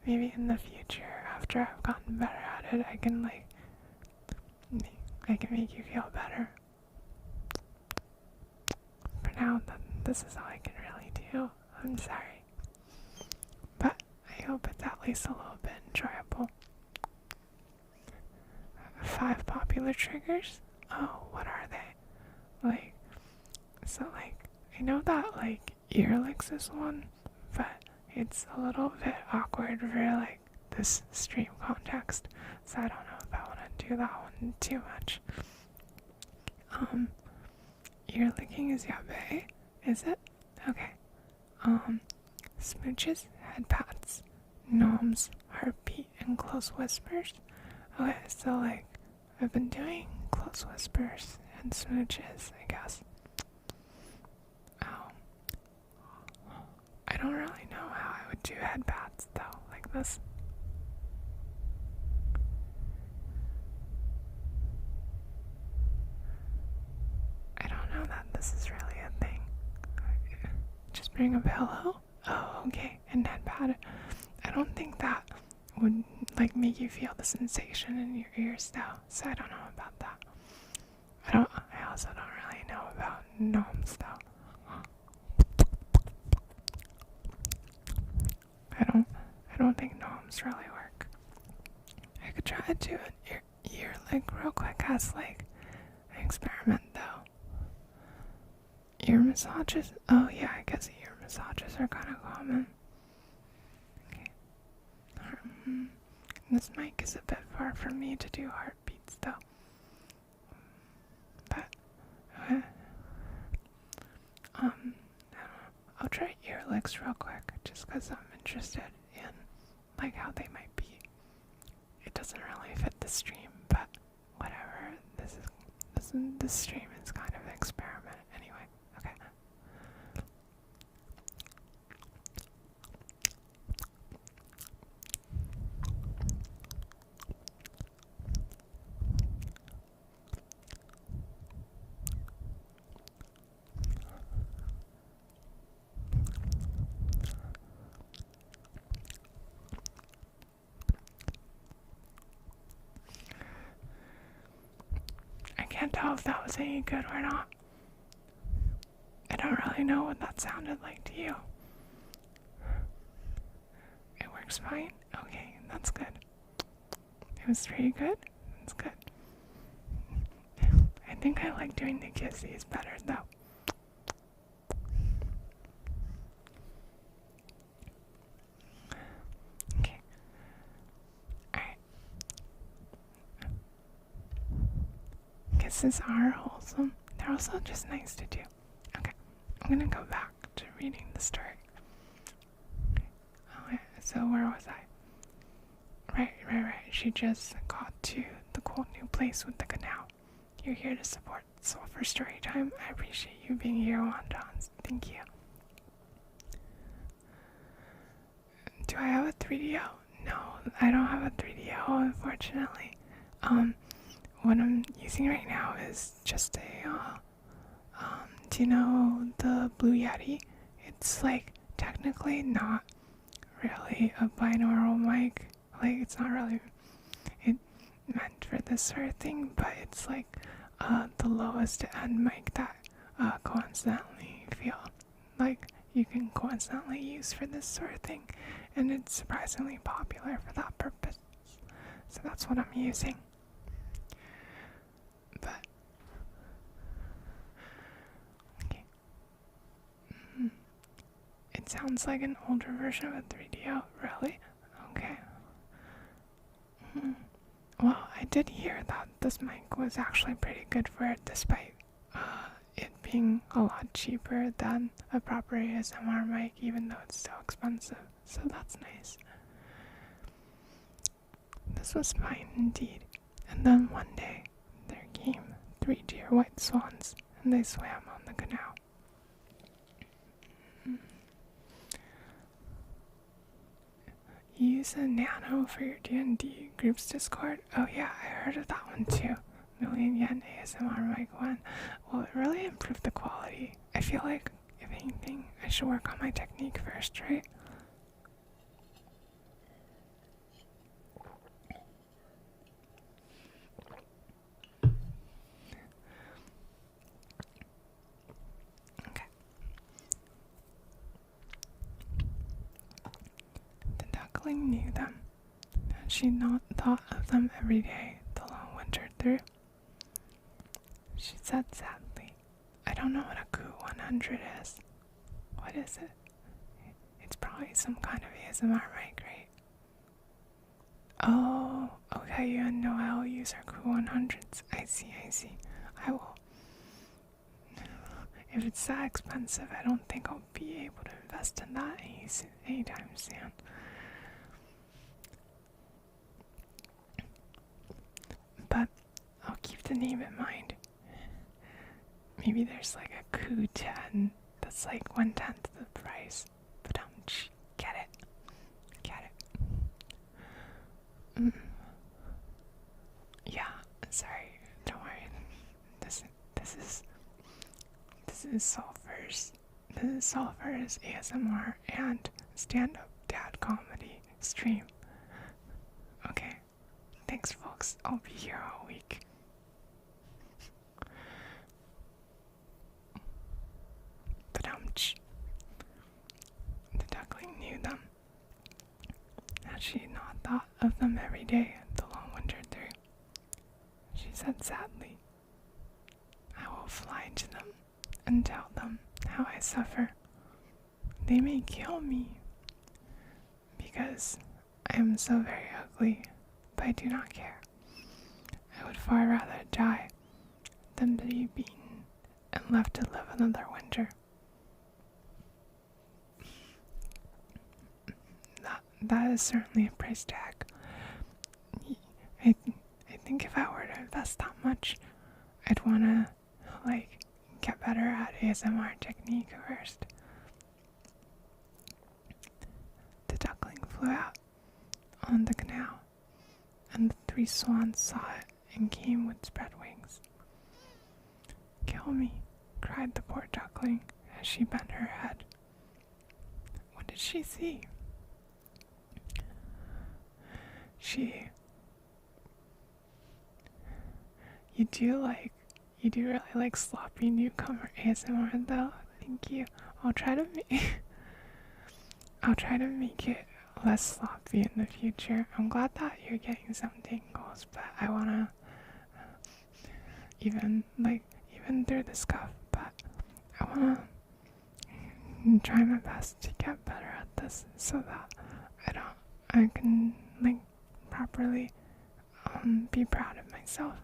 maybe in the future, after I've gotten better at it, I can make you feel better. For now, this is all I can really do. I'm sorry. But I hope it's at least a little bit enjoyable. 5 popular triggers? Oh, what are they? I know that, ear licks is one, but it's a little bit awkward for, this stream context, so I don't know if I want to do that one too much. Ear licking is yabe, is it? Okay. Smooches, head pats, gnomes, heartbeat, and close whispers. Okay, so, I've been doing close whispers and smooches, I guess. I don't really know how I would do head pats, though, like this. I don't know that this is really a thing. Just bring a pillow? Oh, okay, and head pat. I don't think that would, make you feel the sensation in your ears, though, so I don't know about that. I also don't really know about gnomes, though. I don't think gnomes really work. I could try to do an ear real quick as an experiment, though. Ear massages? Oh yeah, I guess ear massages are kind of common. Okay. This mic is a bit far from me to do heartbeats, though. But I'll try ear licks real quick, just because I'm interested in how they might be. It doesn't really fit the stream, but whatever. This stream is kind of an experiment anyway. Okay. I can't tell if that was any good or not. I don't really know what that sounded like to you. It works fine? Okay, that's good. It was pretty good? That's good. I think I like doing the kissies better, though. Okay. Alright. Kisses are wholesome. They're also just nice to do. Okay. I'm gonna go back to reading the story. Okay. So where was I? Right. She just got to the cool new place with the canal. You're here to support Sulfur Story Time. I appreciate you being here, Wontons. Thank you. Do I have a 3DO? No, I don't have a 3DO, unfortunately. What I'm using right now is just a, do you know the Blue Yeti? It's technically not really a binaural mic. It's not really meant for this sort of thing, but it's the lowest end mic that coincidentally you can coincidentally use for this sort of thing, and it's surprisingly popular for that purpose. So that's what I'm using. But okay. It sounds like an older version of a 3DO, really? Okay. Well, I did hear that this mic was actually pretty good for it, despite it being a lot cheaper than a proper ASMR mic, even though it's so expensive. So that's nice. This was fine indeed. And then one day, there came 3 dear white swans, and they swam on the canal. You use a nano for your D&D group's Discord? Oh yeah, I heard of that one too. Million yen ASMR mic one. Well, it really improved the quality. I feel like, if anything, I should work on my technique first, right? duckling knew them, and she not thought of them every day the long winter through. She said sadly, I don't know what a Coup 100 is. What is it? It's probably some kind of ASMR mic, right? Oh, okay, you and Noel use our Coup 100s. I see. I will. If it's that expensive, I don't think I'll be able to invest in that anytime soon. But I'll keep the name in mind. Maybe there's like a Coup 10 that's like 1/10 the price. But get it. Yeah, sorry. Don't worry. This is Sulfur's ASMR and stand-up dad comedy stream. Okay. Thanks, folks. I'll be here all week. But the duckling knew them. Had she not thought of them every day the long winter through? She said sadly, I will fly to them and tell them how I suffer. They may kill me because I am so very ugly, but I do not care. I would far rather die than be beaten and left to live another winter. That is certainly a price tag. I think if I were to invest that much, I'd want to, get better at ASMR technique first. The duckling flew out on the canal, and the 3 swans saw it and came with spread wings. Kill me, cried the poor duckling as she bent her head. What did she see? You do really like sloppy newcomer ASMR though. Thank you. I'll try to make it less sloppy in the future. I'm glad that you're getting some tingles, but I wanna even through the scuff, but I wanna try my best to get better at this so that I can properly be proud of myself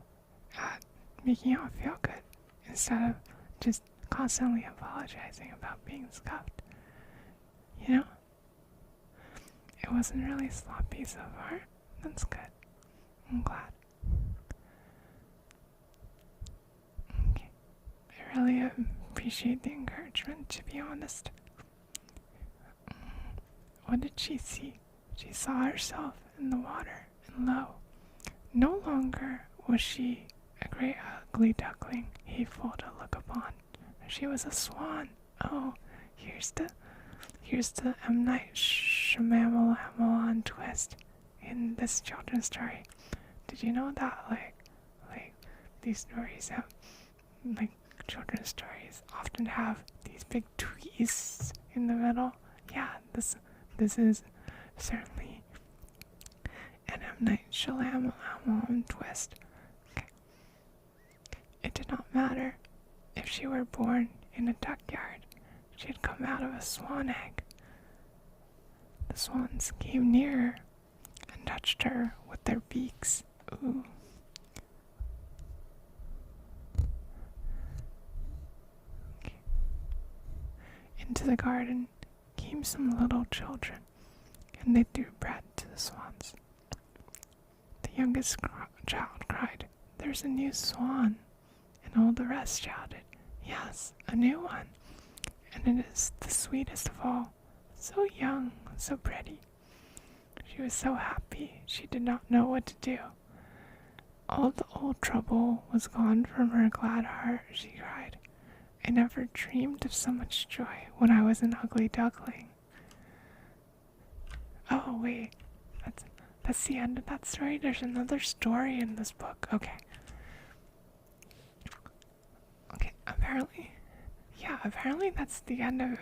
at making y'all feel good instead of just constantly apologizing about being scuffed. You know? It wasn't really sloppy so far. That's good. I'm glad. Okay. I really appreciate the encouragement, to be honest. What did she see? She saw herself in the water, and lo, no longer was she a great ugly duckling, hateful to look upon. She was a swan. Oh, here's the M. Night Shyamalan twist in this children's story. Did you know that these stories have children's stories often have these big twists in the middle? Yeah, this is certainly an M. Night Shyamalan twist. Okay. It did not matter if she were born in a duck yard. She had come out of a swan egg. The swans came nearer and touched her with their beaks. Ooh. Okay. Into the garden came some little children, and they threw bread to the swans. The youngest child cried, "There's a new swan," and all the rest shouted, "Yes, a new one. And it is the sweetest of all, so young, so pretty." She was so happy she did not know what to do. All the old trouble was gone from her glad heart, she cried. I never dreamed of so much joy when I was an ugly duckling. Oh wait, that's the end of that story? There's another story in this book. Okay, apparently that's the end of it.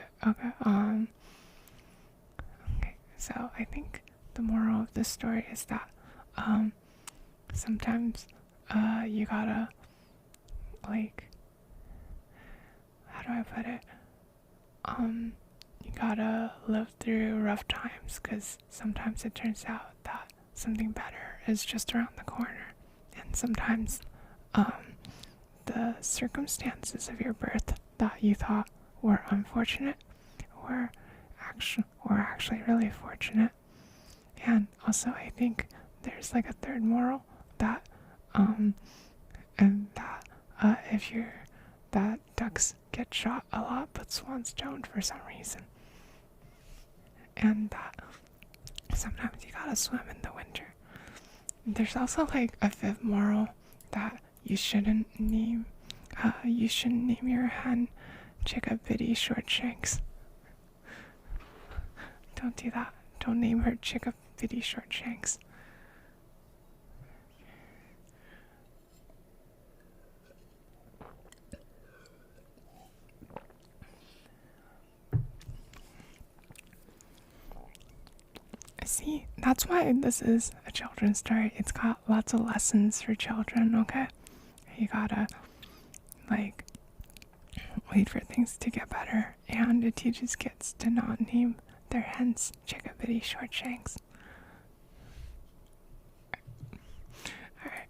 Okay, so I think the moral of this story is that sometimes you gotta, like, how do I put it? You gotta live through rough times, because sometimes it turns out that something better is just around the corner. And sometimes the circumstances of your birth that you thought were unfortunate were actually really fortunate. And also, I think there's like a third moral that and that if you're that ducks get shot a lot but swans don't for some reason, and that sometimes you gotta swim in the winter. There's also like a fifth moral that you shouldn't name your hen Chicka Bitty Shortshanks. Don't do that. Don't name her Chicka Bitty Shortshanks. See, that's why this is a children's story. It's got lots of lessons for children, okay? You gotta, like, wait for things to get better, and it teaches kids to not name their hens Chicka Bitty Shortshanks. Alright.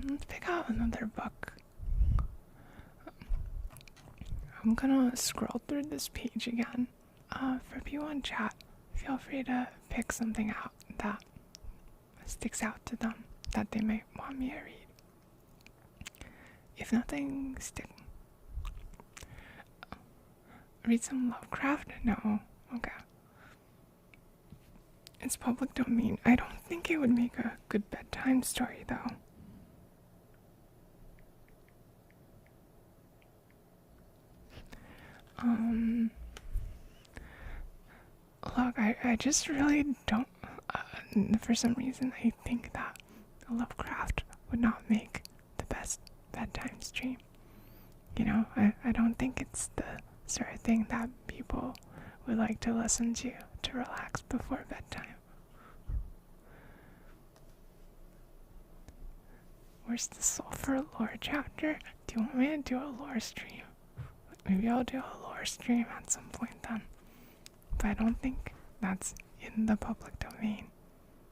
Let's pick out another book. I'm gonna scroll through this page again. For people in chat, feel free to pick something out that sticks out to them that they might want me to read. If nothing read some Lovecraft? No. Okay. It's public domain. I don't think it would make a good bedtime story, though. Look, I just really don't, for some reason, I think that Lovecraft would not make the best bedtime stream. You know, I don't think it's the sort of thing that people would like to listen to relax before bedtime. Where's the sulfur lore chapter? Do you want me to do a lore stream? Maybe I'll do a lore stream at some point then. But I don't think that's in the public domain.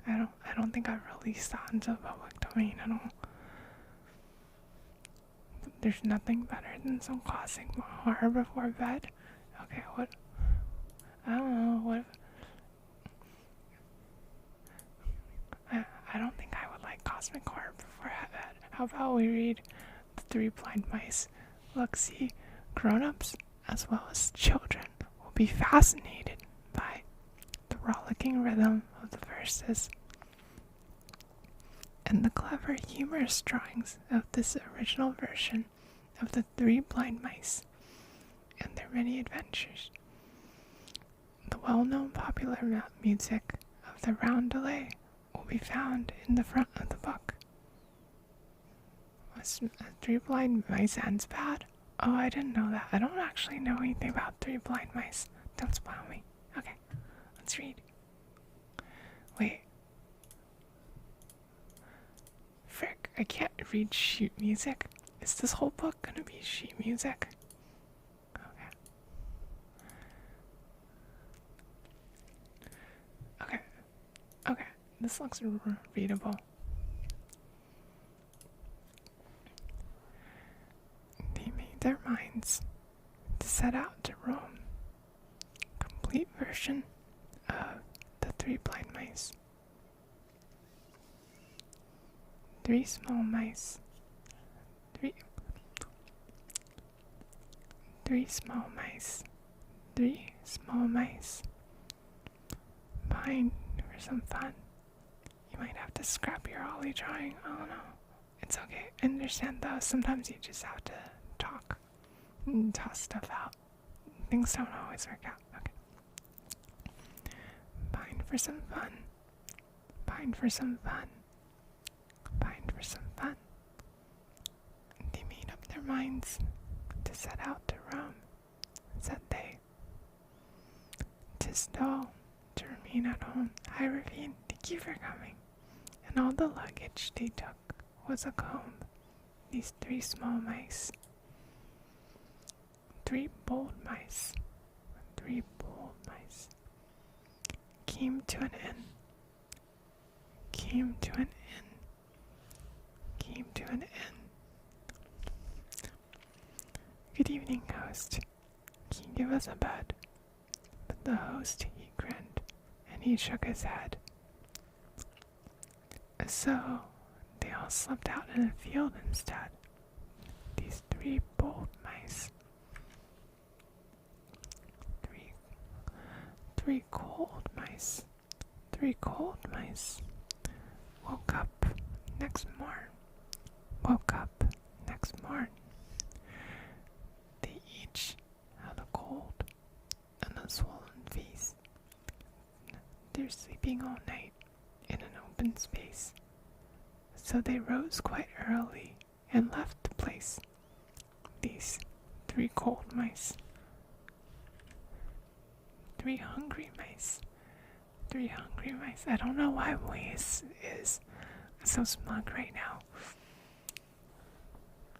I don't think I've released that into the public domain at all. There's nothing better than some classic horror before bed. Okay, what? I don't know, what? I don't think I would like cosmic horror before bed. How about we read The Three Blind Mice? Look, see, grown-ups as well as children will be fascinated by the rollicking rhythm of the verses and the clever, humorous drawings of this original version of The Three Blind Mice and their many adventures. The well-known popular music of the roundelay will be found in the front of the book. Was Three Blind Mice ends bad? Oh, I didn't know that. I don't actually know anything about Three Blind Mice. Don't spoil me. Okay, let's read. Wait. Frick, I can't read sheet music. Is this whole book gonna be sheet music? Okay, this looks readable. They made their minds to set out to roam. Complete version of The Three Blind Mice. Three small mice. Three small mice. Three small mice. Pine for some fun. You might have to scrap your ollie drawing. I don't know. It's okay. I understand though. Sometimes you just have to talk and toss stuff out. Things don't always work out. Okay. Pine for some fun. Pine for some fun. Pine for some fun. They made up their minds to set out to roam, said they. 'Tis dull to remain at home. I ravine, thank you for coming. And all the luggage they took was a comb. These 3 small mice, 3 bold mice, 3 bold mice, came to an inn, came to an inn, came to an inn. Good evening, host. Can you give us a bed? But the host, he grinned, and he shook his head. So, they all slept out in a field instead. These 3 bold mice. 3 cold mice. 3 cold mice. Woke up next morn. Woke up next morn. They each had a cold and a swollen face. They're sleeping all night in an open space. So they rose quite early and left the place. These 3 cold mice. 3 hungry mice. 3 hungry mice. I don't know why Moise is so smug right now.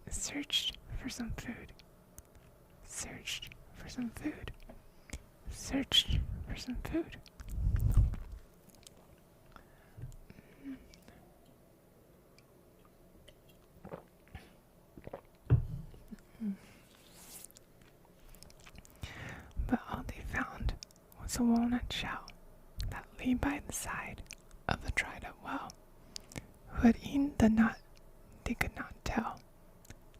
Searched for some food. Searched for some food. Searched for some food. But all they found was a walnut shell that lay by the side of a dried up well. Who had eaten the nut, they could not tell.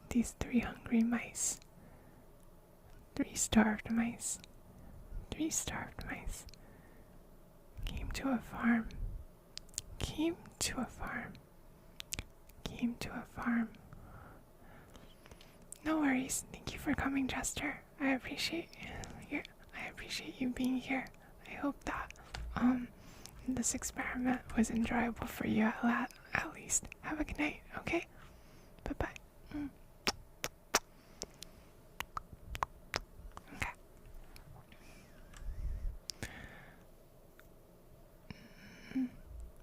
These 3 hungry mice, 3 starved mice, 3 starved mice, came to a farm, came to a farm, came to a farm. No worries. Thank you for coming, Jester. I appreciate you being here. I hope that this experiment was enjoyable for you at least. Have a good night, okay? Bye-bye. Okay.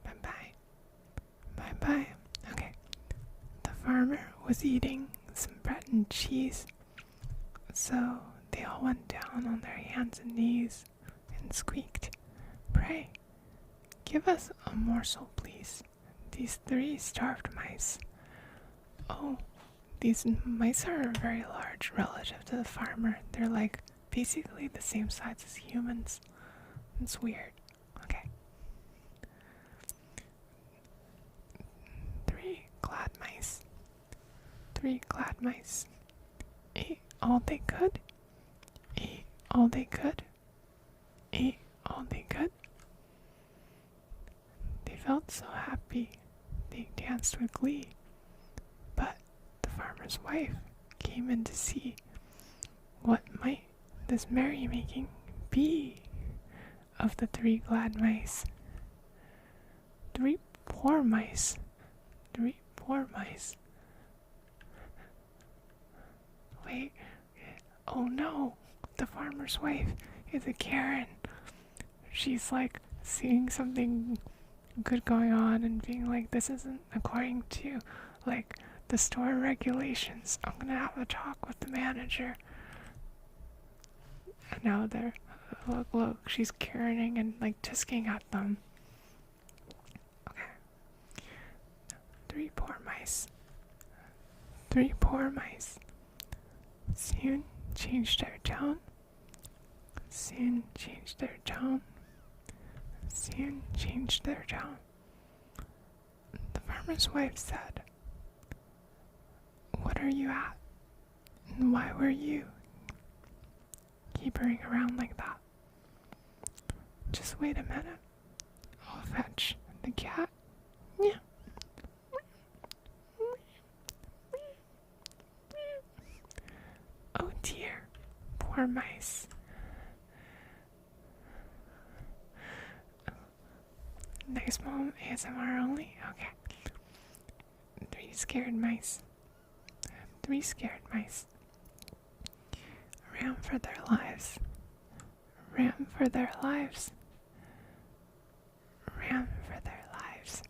Bye-bye. Bye-bye. Okay. The farmer was eating some bread and cheese, so they all went down on their hands and knees and squeaked, "Pray, give us a morsel, please." These 3 starved mice. Oh, these mice are very large relative to the farmer. They're like basically the same size as humans. It's weird. Okay. 3 glad mice. 3 glad mice. Ate all they could. Ate all they could. Ate all they could. They felt so happy. They danced with glee. But the farmer's wife came in to see what might this merrymaking be of the 3 glad mice. 3 poor mice. 3 poor mice. Wait. Oh no. The farmer's wife is a Karen. She's like seeing something good going on and being like, this isn't according to like the store regulations. I'm gonna have a talk with the manager. And now they're look, she's Karening and like tisking at them. Okay. 3 poor mice. 3 poor mice. Soon changed their tone. Soon changed their tone. Soon changed their tone. The farmer's wife said, "What are you at? And why were you capering around like that? Just wait a minute. I'll fetch the cat." Yeah. Oh dear, poor mice. Next mom, ASMR only? Okay. 3 scared mice. 3 scared mice. ran for their lives, ran for their lives, ran for their lives.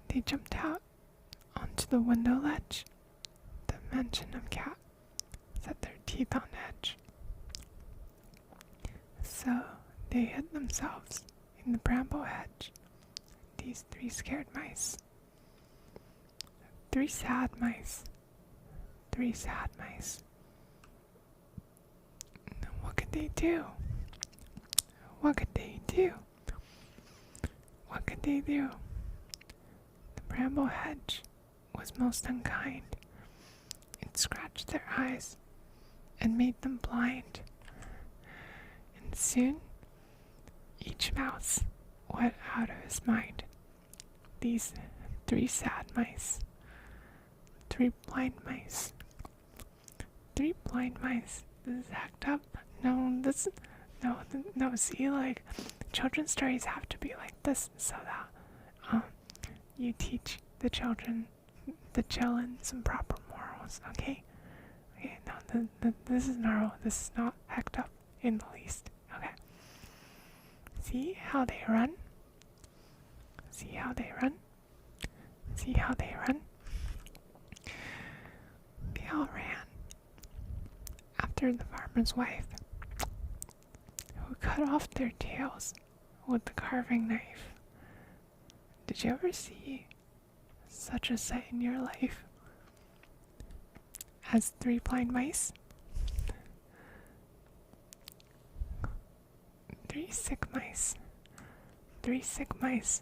They jumped out onto the window ledge. The mansion of cat set their teeth on edge. So they hid themselves in the bramble hedge. These 3 scared mice. 3 sad mice. 3 sad mice. What could they do? What could they do? What could they do? The bramble hedge was most unkind. It scratched their eyes and made them blind. And soon, each mouse went out of his mind. These 3 sad mice. 3 blind mice. 3 blind mice. This is hacked up. No, see, like, children's stories have to be like this so that, you teach the children some proper morals, okay? Okay, no, this is normal. This is not hacked up in the least, okay? See how they run? See how they run? See how they run? They all ran after the farmer's wife, who cut off their tails with the carving knife. Did you ever see such a sight in your life as 3 blind mice? 3 sick mice. 3 sick mice.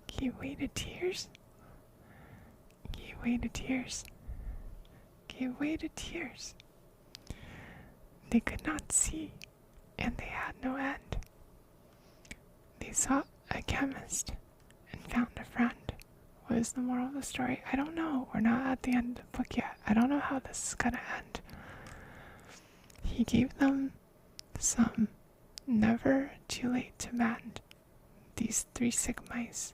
Gave way to tears. Gave way to tears. Gave way to tears. They could not see, and they had no end. They sought a chemist and found a friend. What is the moral of the story? I don't know. We're not at the end of the book yet. I don't know how this is gonna end. He gave them some never too late to mend. These 3 sick mice.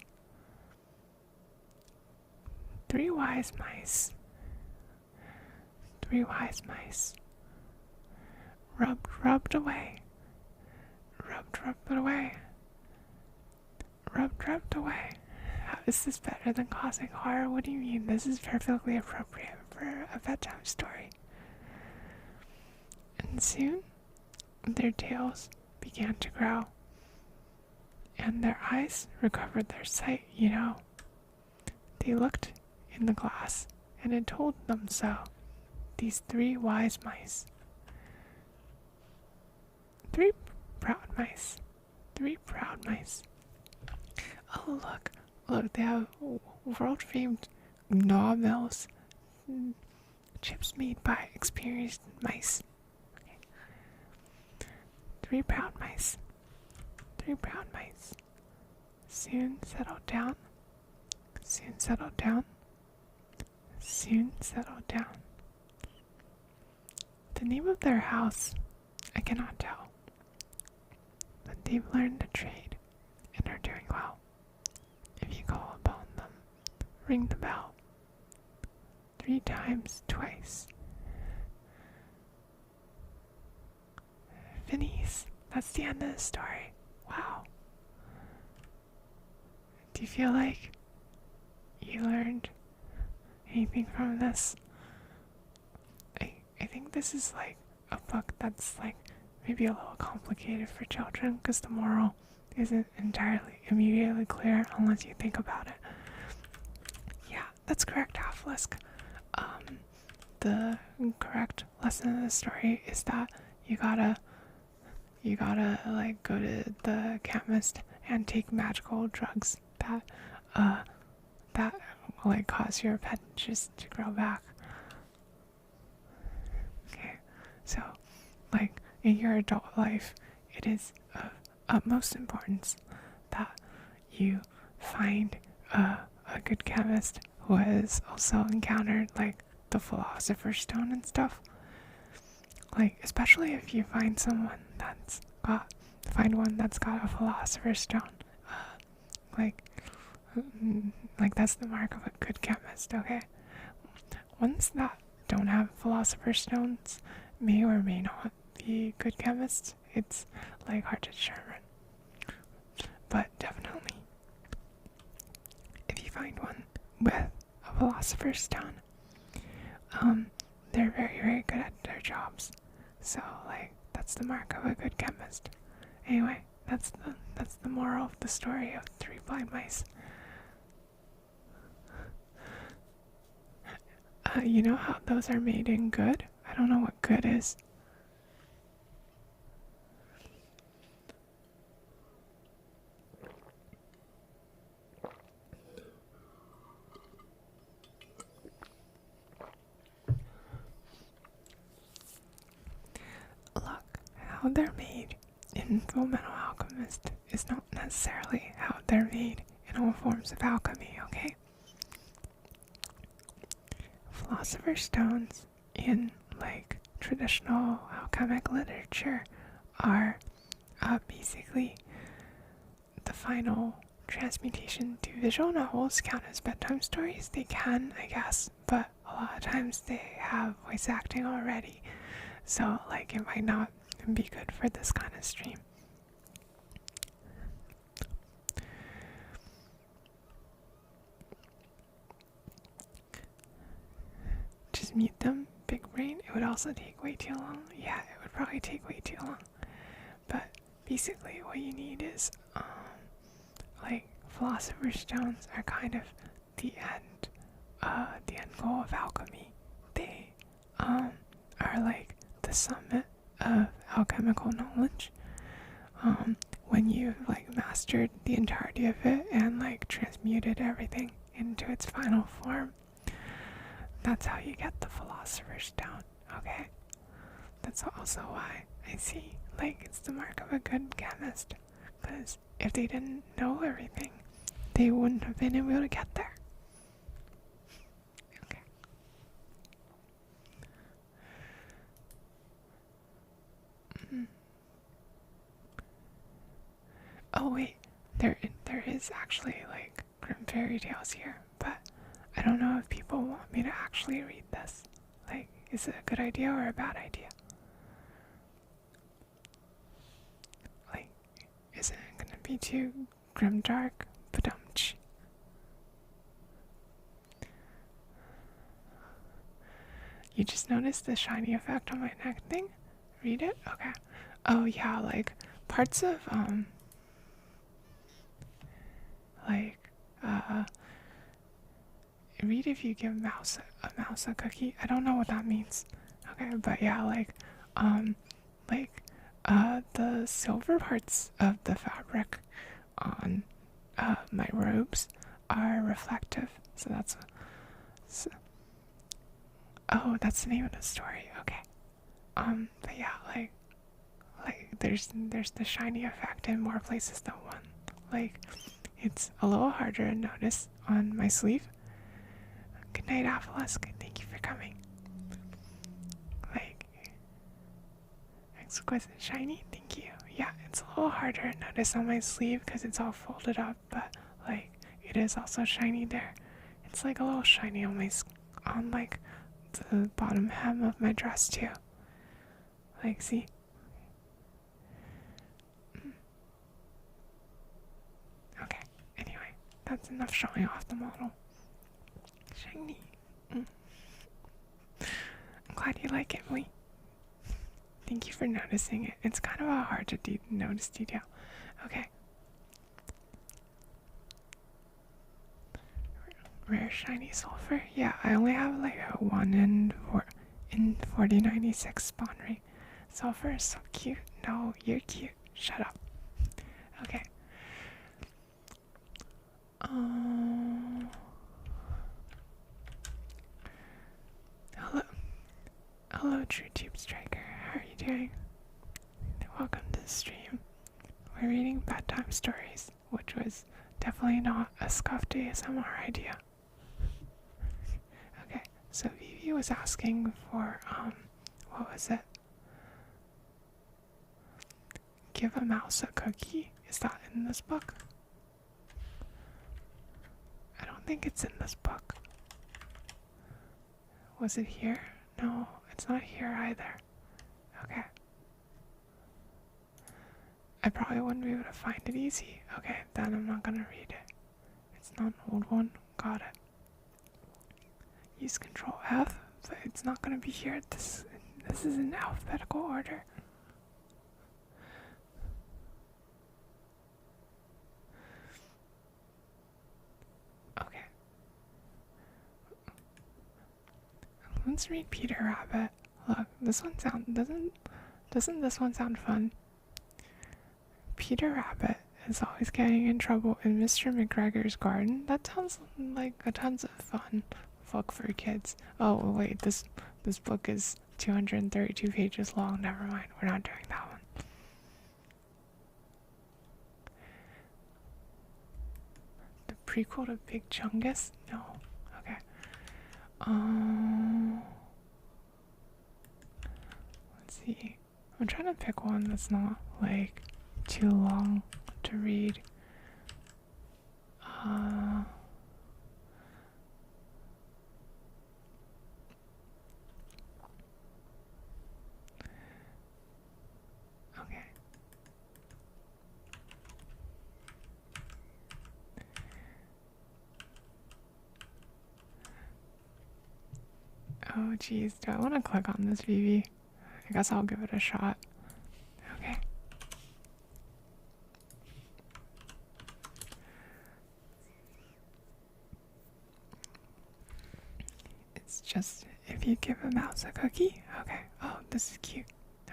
3 wise mice. 3 wise mice. Rubbed away. Rubbed away. Rubbed away. How is this better than classic horror? What do you mean? This is perfectly appropriate for a bedtime story. And soon, their tails began to grow, and their eyes recovered their sight, you know. They looked in the glass, and it told them so. These 3 wise mice. 3 proud mice. 3 proud mice. Oh, look, they have world-famed gnaw mills. Chips made by experienced mice. Okay. 3 proud mice. 3 proud mice. Soon settled down. Soon settled down. Soon settled down. The name of their house I cannot tell, but they've learned a trade and are doing well. If you call upon them, ring the bell 3 times twice. Finis. That's the end of the story. Wow. Do you feel like you learned anything from this? I think this is like a book that's like maybe a little complicated for children because the moral isn't entirely immediately clear unless you think about it. Yeah, that's correct, Halflisk. The correct lesson of the story is that you gotta like go to the chemist and take magical drugs that will like cause your appendages to grow back. Okay, so like in your adult life, it is of utmost importance that you find a good chemist who has also encountered like the philosopher's stone and stuff. Like, especially if you find one that's got a philosopher's stone. Like that's the mark of a good chemist, okay? ones that don't have philosopher's stones may or may not be good chemists. It's like hard to determine. But definitely, if you find one with a philosopher's stone, they're very, very good at their jobs. So, like, that's the mark of a good chemist. Anyway, that's the moral of the story of Three Blind Mice. You know how those are made in good? I don't know what good is. Look, how they're made in Fullmetal Alchemist is not necessarily how they're made in all forms of alchemy, okay? Philosopher's stones in, like, traditional alchemic literature are basically the final transmutation. Do visual novels count as bedtime stories? They can, I guess, but a lot of times they have voice acting already, so like it might not be good for this kind of stream. Just mute them, big brain. It would also take way too long. Yeah, it would probably take way too long. But basically what you need is like philosopher's stones are kind of the end goal of alchemy. They are like the summit of alchemical knowledge. When you've like mastered the entirety of it and like transmuted everything into its final form, that's how you get the philosopher's stone, okay? That's also why I see like it's the mark of a good chemist, because if they didn't know everything, they wouldn't have been able to get there. Okay. Oh wait, there is actually like grim fairy tales here, but I don't know if people want me to actually read this. Like, is it a good idea or a bad idea? Like, is it gonna be too grimdark? Badumch. You just noticed the shiny effect on my neck thing? Read it? Okay. Oh yeah, like parts of like read if you give a mouse a cookie. I don't know what that means. Okay, but yeah, like the silver parts of the fabric on my robes are reflective. So oh, that's the name of the story. Okay. But yeah, like there's the shiny effect in more places than one. Like, it's a little harder to notice on my sleeve. Good night, Aphalusk. Thank you for coming. Like, exquisite shiny. Thank you. Yeah, it's a little harder to notice on my sleeve because it's all folded up, but like it is also shiny there. It's like a little shiny on like the bottom hem of my dress too. Like, see? Okay, anyway, that's enough showing off the model. Shiny. I'm glad you like it, Lee. Thank you for noticing it. It's kind of a hard to notice detail. Okay. Rare shiny sulfur? Yeah, I only have like a 1 in 4096 spawn rate. Sulfur is so cute. No, you're cute. Shut up. Okay. Hello, TrueTube Striker. How are you doing? Welcome to the stream. We're reading bedtime stories, which was definitely not a scuffed ASMR idea. Okay, so Vivi was asking for, what was it? Give a mouse a cookie. Is that in this book? I don't think it's in this book. Was it here? No, it's not here either. Okay. I probably wouldn't be able to find it easy. Okay, then I'm not gonna read it. It's not an old one. Got it. Use Control F, but it's not gonna be here. This is in alphabetical order. Okay. Let's read Peter Rabbit. Look, this one doesn't this one sound fun? Peter Rabbit is always getting in trouble in Mr. McGregor's garden. That sounds like a tons of fun book for kids. Oh wait, this book is 232 pages long. Never mind, we're not doing that one. The prequel to Big Chungus? No. Okay. Let's see. I'm trying to pick one that's not like too long to read. Okay. Oh geez, do I want to click on this VV? I guess I'll give it a shot. Okay. It's just if you give a mouse a cookie. Okay. Oh, this is cute.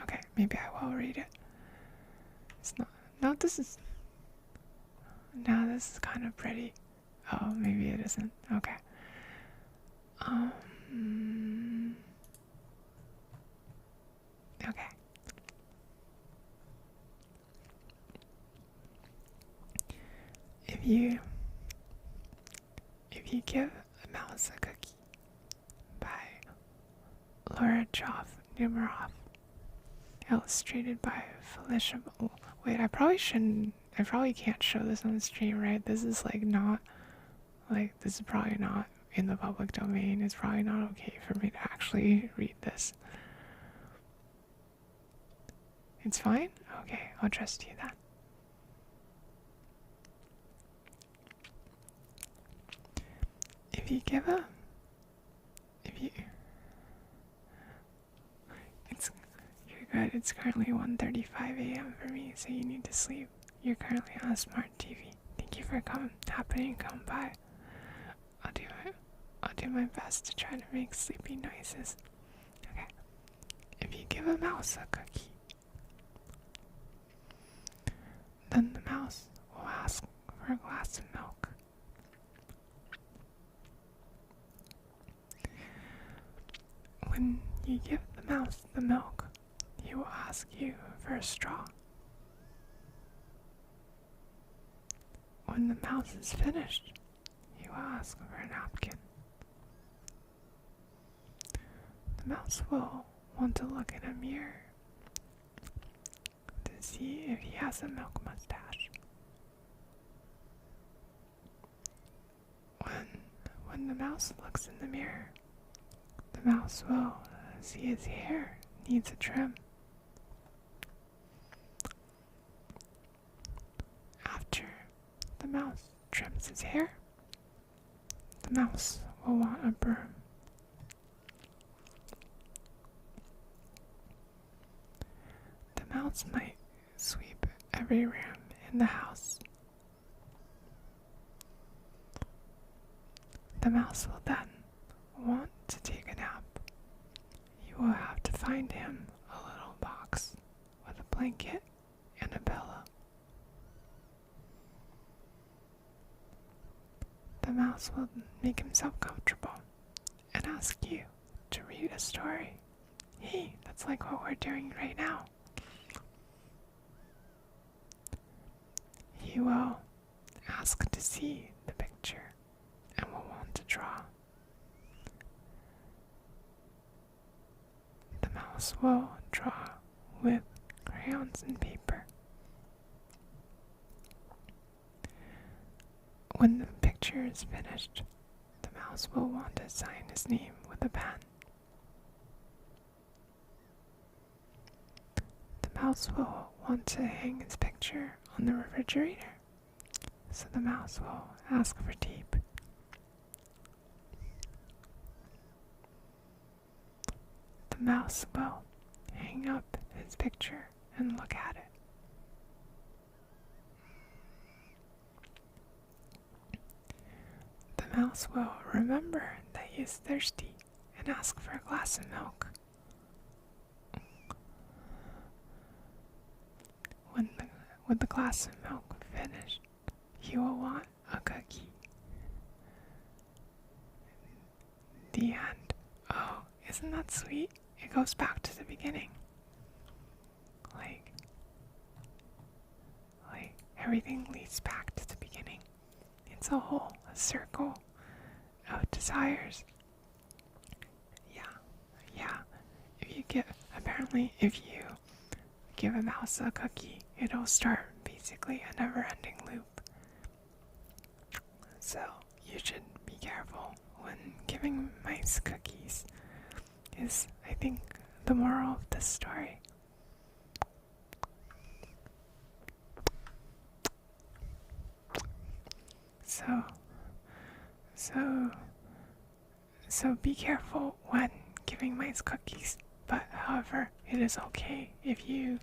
Okay, maybe I will read it. It's not. No, this is. No, this is kind of pretty. Oh, maybe it isn't. Okay. Okay. If you give a mouse a cookie by Laura Joff Numeroff, illustrated by Felicia. Oh, wait, I probably can't show this on the stream, right? This is this is probably not in the public domain. It's probably not okay for me to actually read this. It's fine? Okay, I'll trust you then. You're good. It's currently 1:35 a.m. for me, so you need to sleep. You're currently on a smart TV. Thank you for happening to come by. I'll do my best to try to make sleepy noises. Okay. If you give a mouse a cookie, then the mouse will ask for a glass of milk. When you give the mouse the milk, he will ask you for a straw. When the mouse is finished, he will ask for a napkin. The mouse will want to look in a mirror to see if he has a milk mustache. When the mouse looks in the mirror, the mouse will see his hair needs a trim. After the mouse trims his hair, the mouse will want a broom. The mouse might sweep every room in the house. The mouse will then want to take a nap. You will have to find him a little box with a blanket and a pillow. The mouse will make himself comfortable and ask you to read a story. Hey, that's like what we're doing right now. He will ask to see the picture and will want to draw. The mouse will draw with crayons and paper. When the picture is finished, the mouse will want to sign his name with a pen. mouse will want to hang its picture on the refrigerator. So the mouse will ask for tape. The mouse will hang up its picture and look at it. The mouse will remember that he is thirsty and ask for a glass of milk. When the glass of milk finished, he will want a cookie. The end. Oh, isn't that sweet? It goes back to the beginning. Like everything leads back to the beginning. It's a whole circle of desires. Yeah. If you give a mouse a cookie, it'll start basically a never-ending loop. So you should be careful when giving mice cookies, is, I think, the moral of this story. So be careful when giving mice cookies, but however, it is okay if you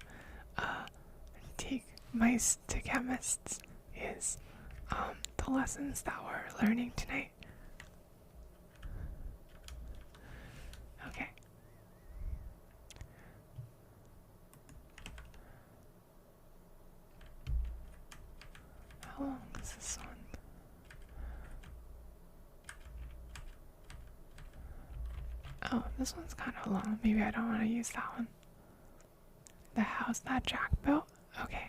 take mice to chemists, is the lessons that we're learning tonight. Okay. How long is this one? Oh, this one's kind of long. Maybe I don't want to use that one. The house that Jack built? Okay.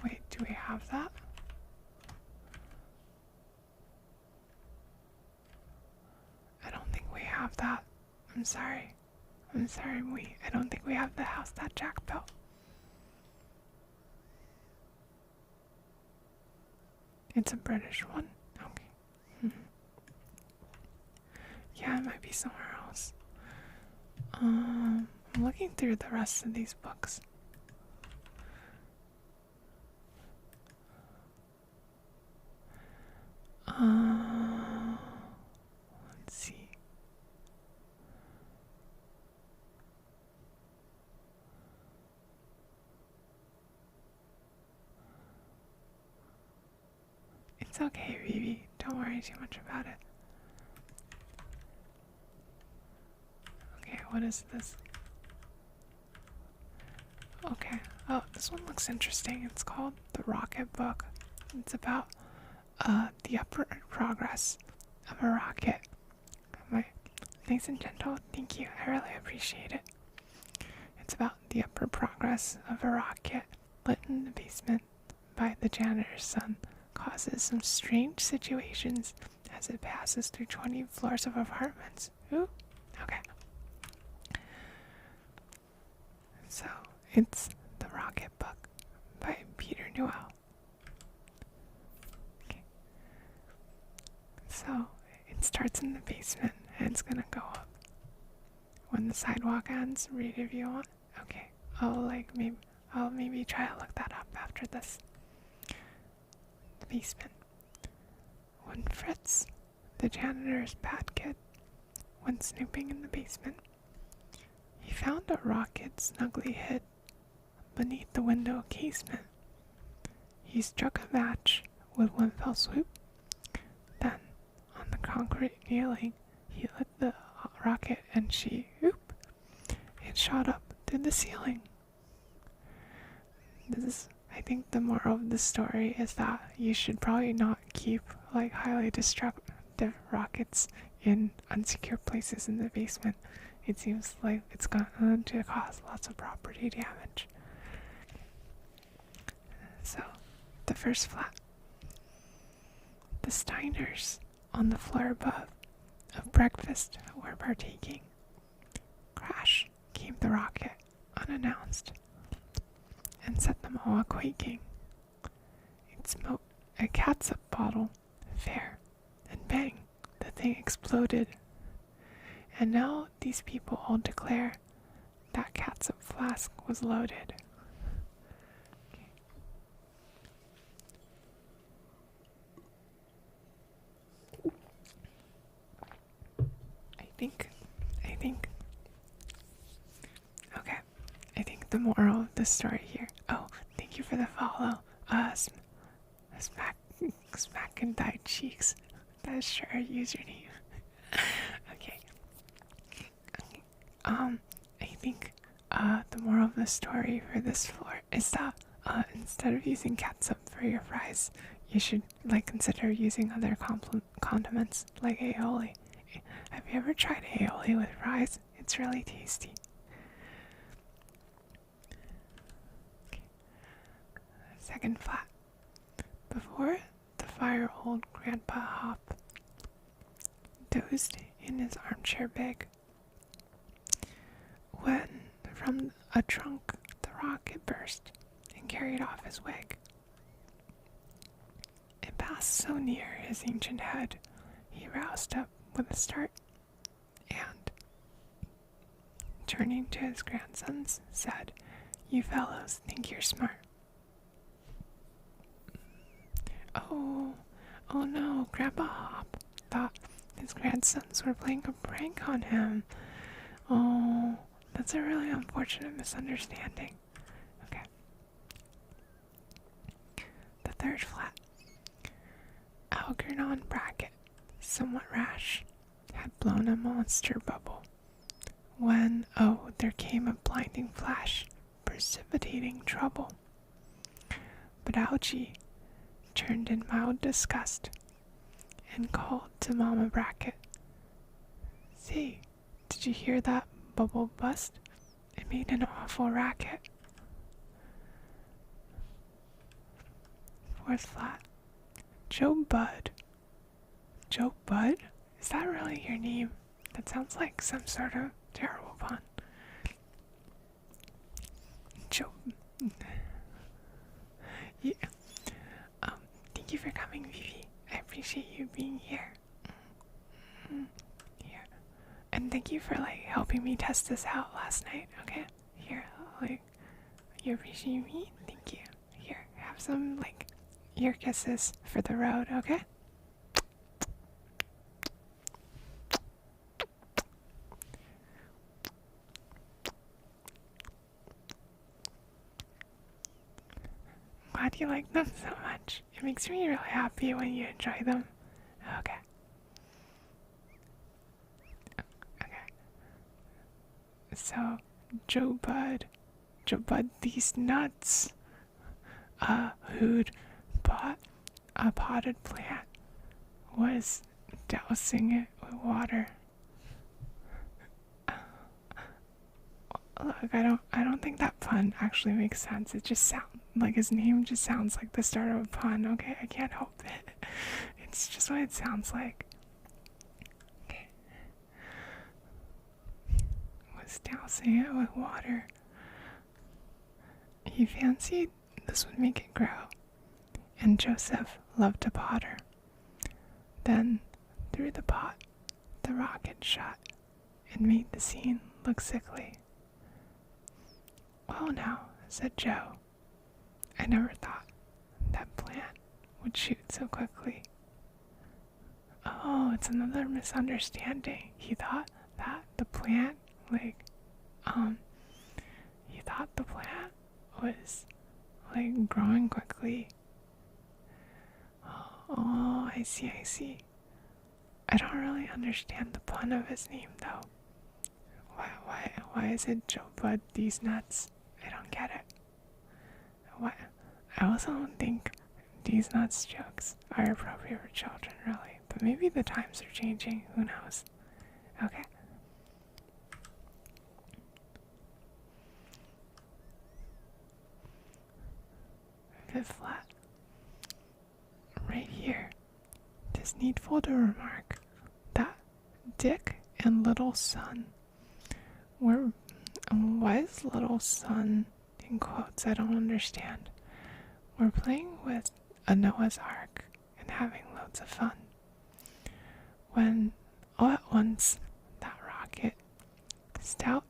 Wait, do we have that? I don't think we have that. I'm sorry, I don't think we have the house that Jack built. It's a British one. Okay. Yeah, it might be somewhere else. I'm looking through the rest of these books. Let's see. It's okay, Vivi. Don't worry too much about it. Okay, what is this? Okay. Oh, this one looks interesting. It's called The Rocket Book. It's about the upward progress of a rocket. Nice and gentle. Thank you. I really appreciate it. It's about the upward progress of a rocket lit in the basement by the janitor's son. Causes some strange situations as it passes through 20 floors of apartments. Ooh, okay. So, it's The Rocket Book by Peter Newell. Okay. So, it starts in the basement and it's gonna go up. When the sidewalk ends, read if you want. Okay, I'll maybe try to look that up after this. Basement. When Fritz, the janitor's bad kid, went snooping in the basement, he found a rocket snugly hid beneath the window casement. He struck a match with one fell swoop. Then, on the concrete railing, he lit the rocket and it shot up to the ceiling. I think the moral of the story is that you should probably not keep highly destructive rockets in unsecure places in the basement. It seems like it's going to cause lots of property damage. So, the first flat. The Steiners, on the floor above, of breakfast were partaking. Crash came the rocket, unannounced, and set them all a-quaking. It smote a catsup bottle, fair, and bang, the thing exploded, And now these people all declare that catsup flask was loaded. Okay, I think the moral of the story here. Oh, thank you for the follow. Smack and dyed cheeks. That is sure a username. Okay. I think, the moral of the story for this floor is that, instead of using catsup for your fries, you should, consider using other condiments, like aioli. Have you ever tried aioli with fries? It's really tasty. Okay. Second flat. Before the fire, old Grandpa Hop dozed in his armchair big, when from a trunk the rocket burst and carried off his wig. It passed so near his ancient head, he roused up with a start, and, turning to his grandsons, said, "You fellows think you're smart." Oh no, Grandpa Hop thought his grandsons were playing a prank on him. Oh, that's a really unfortunate misunderstanding. Okay. The third flat. Algernon Brackett, somewhat rash, had blown a monster bubble when, there came a blinding flash, precipitating trouble. But Algie turned in mild disgust and called to Mama Brackett. "Say, did you hear that bubble bust? It made an awful racket." Fourth flat. Joe Bud. Joe Bud? Is that really your name? That sounds like some sort of terrible pun. Joe. Yeah. Thank you for coming, Vivi. I appreciate you being here. Here. And thank you for, helping me test this out last night, okay? Here, you appreciate me? Thank you. Here, have some, ear kisses for the road, okay? Glad you like them so much. It makes me really happy when you enjoy them. Okay. So, Joe Bud, these nuts, who'd bought a potted plant, was dousing it with water. Look, I don't think that pun actually makes sense. It just sounds like his name just sounds like the start of a pun. Okay, I can't help it. It's just what it sounds like. Okay. Was dousing it with water. He fancied this would make it grow, and Joseph loved to potter. Then, through the pot, the rocket shot and made the scene look sickly. "Well now," said Joe, "I never thought that plant would shoot so quickly." Oh, it's another misunderstanding. He thought that the plant, he thought the plant was, growing quickly. Oh, I see. I don't really understand the pun of his name, though. Why is it Joe Bud these nuts? I don't get it. What? I also don't think these nuts jokes are appropriate for children, really. But maybe the times are changing. Who knows? Okay. Fifth flat. Right here, it is needful to remark that Dick and Little Son were. Why is Little Son in quotes? I don't understand. We're playing with a Noah's Ark and having loads of fun, when all at once that rocket Stout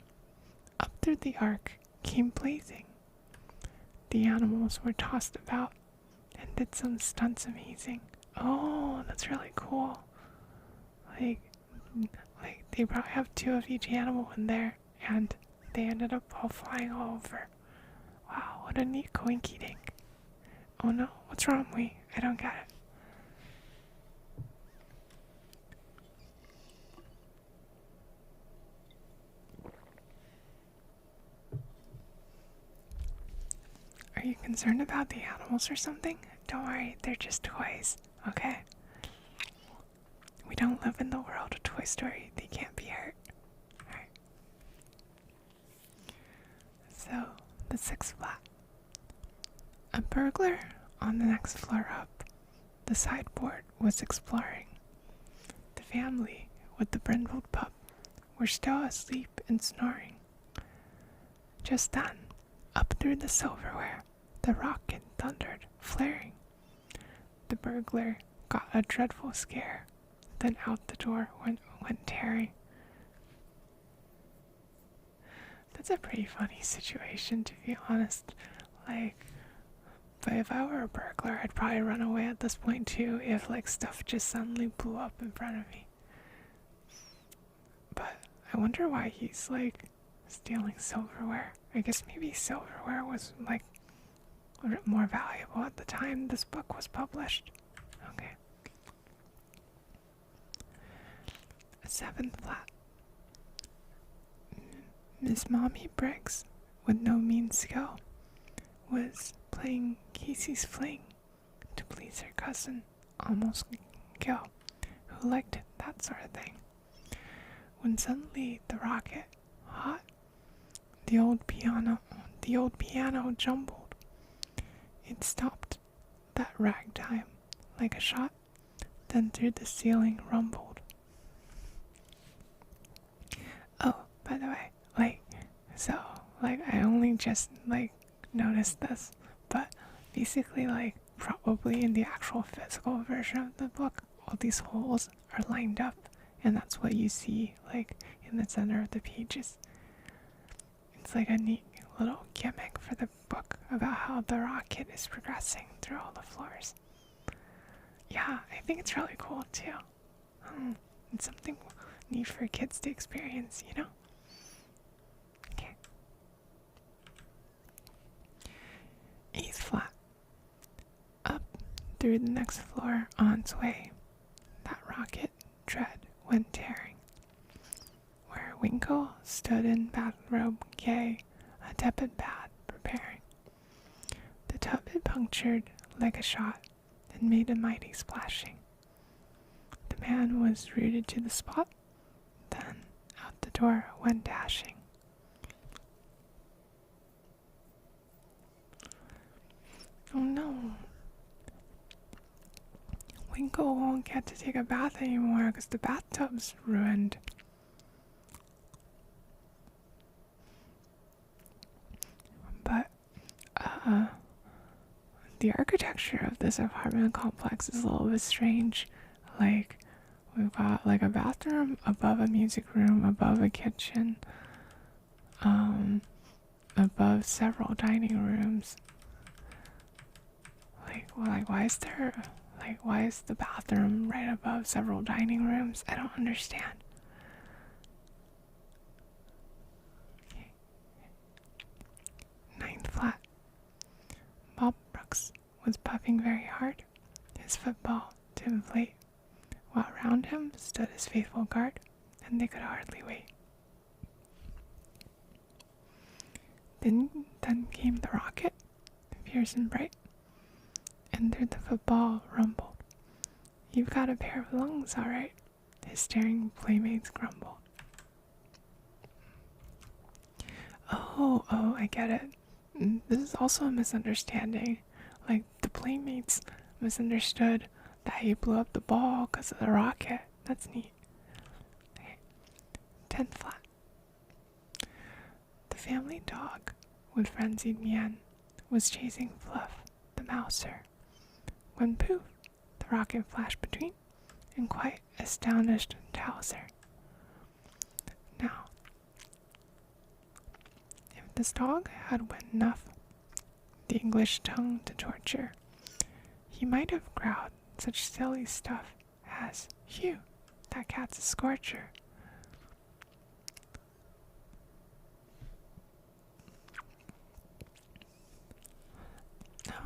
up through the arc came blazing. The animals were tossed about and did some stunts amazing. Oh, that's really cool. Like, like they probably have two of each animal in there, and they ended up all flying all over. Wow, what a neat coinky dink. Oh no, what's wrong with me? I don't get it. Are you concerned about the animals or something? Don't worry, they're just toys, okay? We don't live in the world of Toy Story. They can't be hurt. Alright. So, the sixth flat. A burglar on the next floor up. The sideboard was exploring. The family, with the brindled pup, were still asleep and snoring. Just then, up through the silverware, the rocket thundered, flaring. The burglar got a dreadful scare, then out the door went tearing. That's a pretty funny situation, to be honest. Like, but if I were a burglar, I'd probably run away at this point too, if like stuff just suddenly blew up in front of me. But I wonder why he's like stealing silverware. I guess maybe silverware was like more valuable at the time this book was published. Okay. A seventh flat. Miss Mommy Briggs, with no mean skill, was playing Casey's fling to please her cousin, almost Gil, who liked that sort of thing. When suddenly the rocket, hot, the old piano jumbled. It stopped that ragtime like a shot, then through the ceiling rumbled. Oh, by the way, I only just noticed this, but basically probably in the actual physical version of the book, all these holes are lined up, and that's what you see in the center of the pages. It's like a neat little gimmick for the book about how the rocket is progressing through all the floors. Yeah, I think it's really cool too. It's something neat for kids to experience, you know? Okay. Eighth flat. Up through the next floor on its way. That rocket dread went tearing. Where Winkle stood in bathrobe gay, a tepid bath preparing. The tub had punctured like a shot, then made a mighty splashing. The man was rooted to the spot, then out the door went dashing. Oh no. Winkle won't get to take a bath anymore because the bathtub's ruined. But, the architecture of this apartment complex is a little bit strange. We've got a bathroom above a music room, above a kitchen, above several dining rooms. Why is the bathroom right above several dining rooms? I don't understand. Okay. Ninth flat. Bob Brooks was puffing very hard, his football to inflate, while round him stood his faithful guard, and they could hardly wait. Then came the rocket, fierce and bright, and through the football rumbled. You've got a pair of lungs, all right, his staring playmates grumbled. Oh, I get it. This is also a misunderstanding. The playmates misunderstood that he blew up the ball because of the rocket. That's neat. Okay. 10th flat. The family dog, with frenzied mien, was chasing Fluff, the mouser, when poof, the rocket flashed between, and quite astonished Towser. Now, This dog had wit enough, the English tongue to torture. He might have growled such silly stuff as, "Phew, that cat's a scorcher."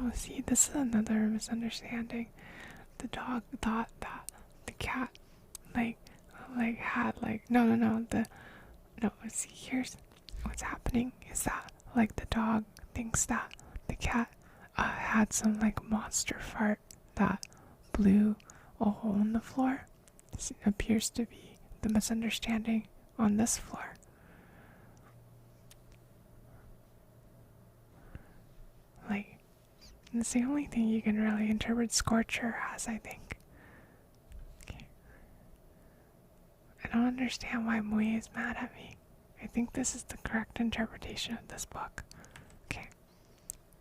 Oh, see, this is another misunderstanding. The dog thought that the cat, had, no, see, here's what's happening is that, the dog thinks that the cat, had some, monster fart that blew a hole in the floor. This appears to be the misunderstanding on this floor. It's the only thing you can really interpret Scorcher as, I think. Okay. I don't understand why Mui is mad at me. I think this is the correct interpretation of this book. Okay.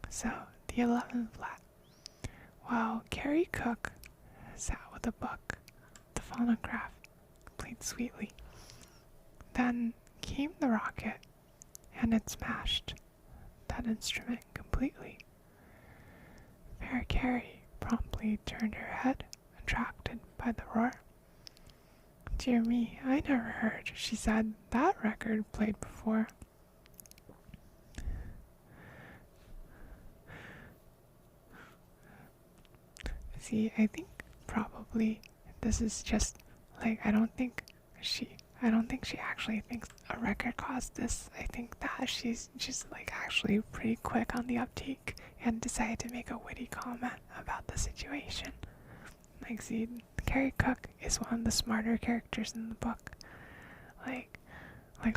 So, the 11th flat. While Carrie Cook sat with a book, the phonograph played sweetly. Then came the rocket, and it smashed that instrument completely. Fair Carrie promptly turned her head, attracted by the roar. "Dear me, I never heard," she said, "that record played before." See, I think probably this is just, I don't think she actually thinks a record caused this. I think that she's just actually pretty quick on the uptake and decided to make a witty comment about the situation. See, Carrie Cook is one of the smarter characters in the book.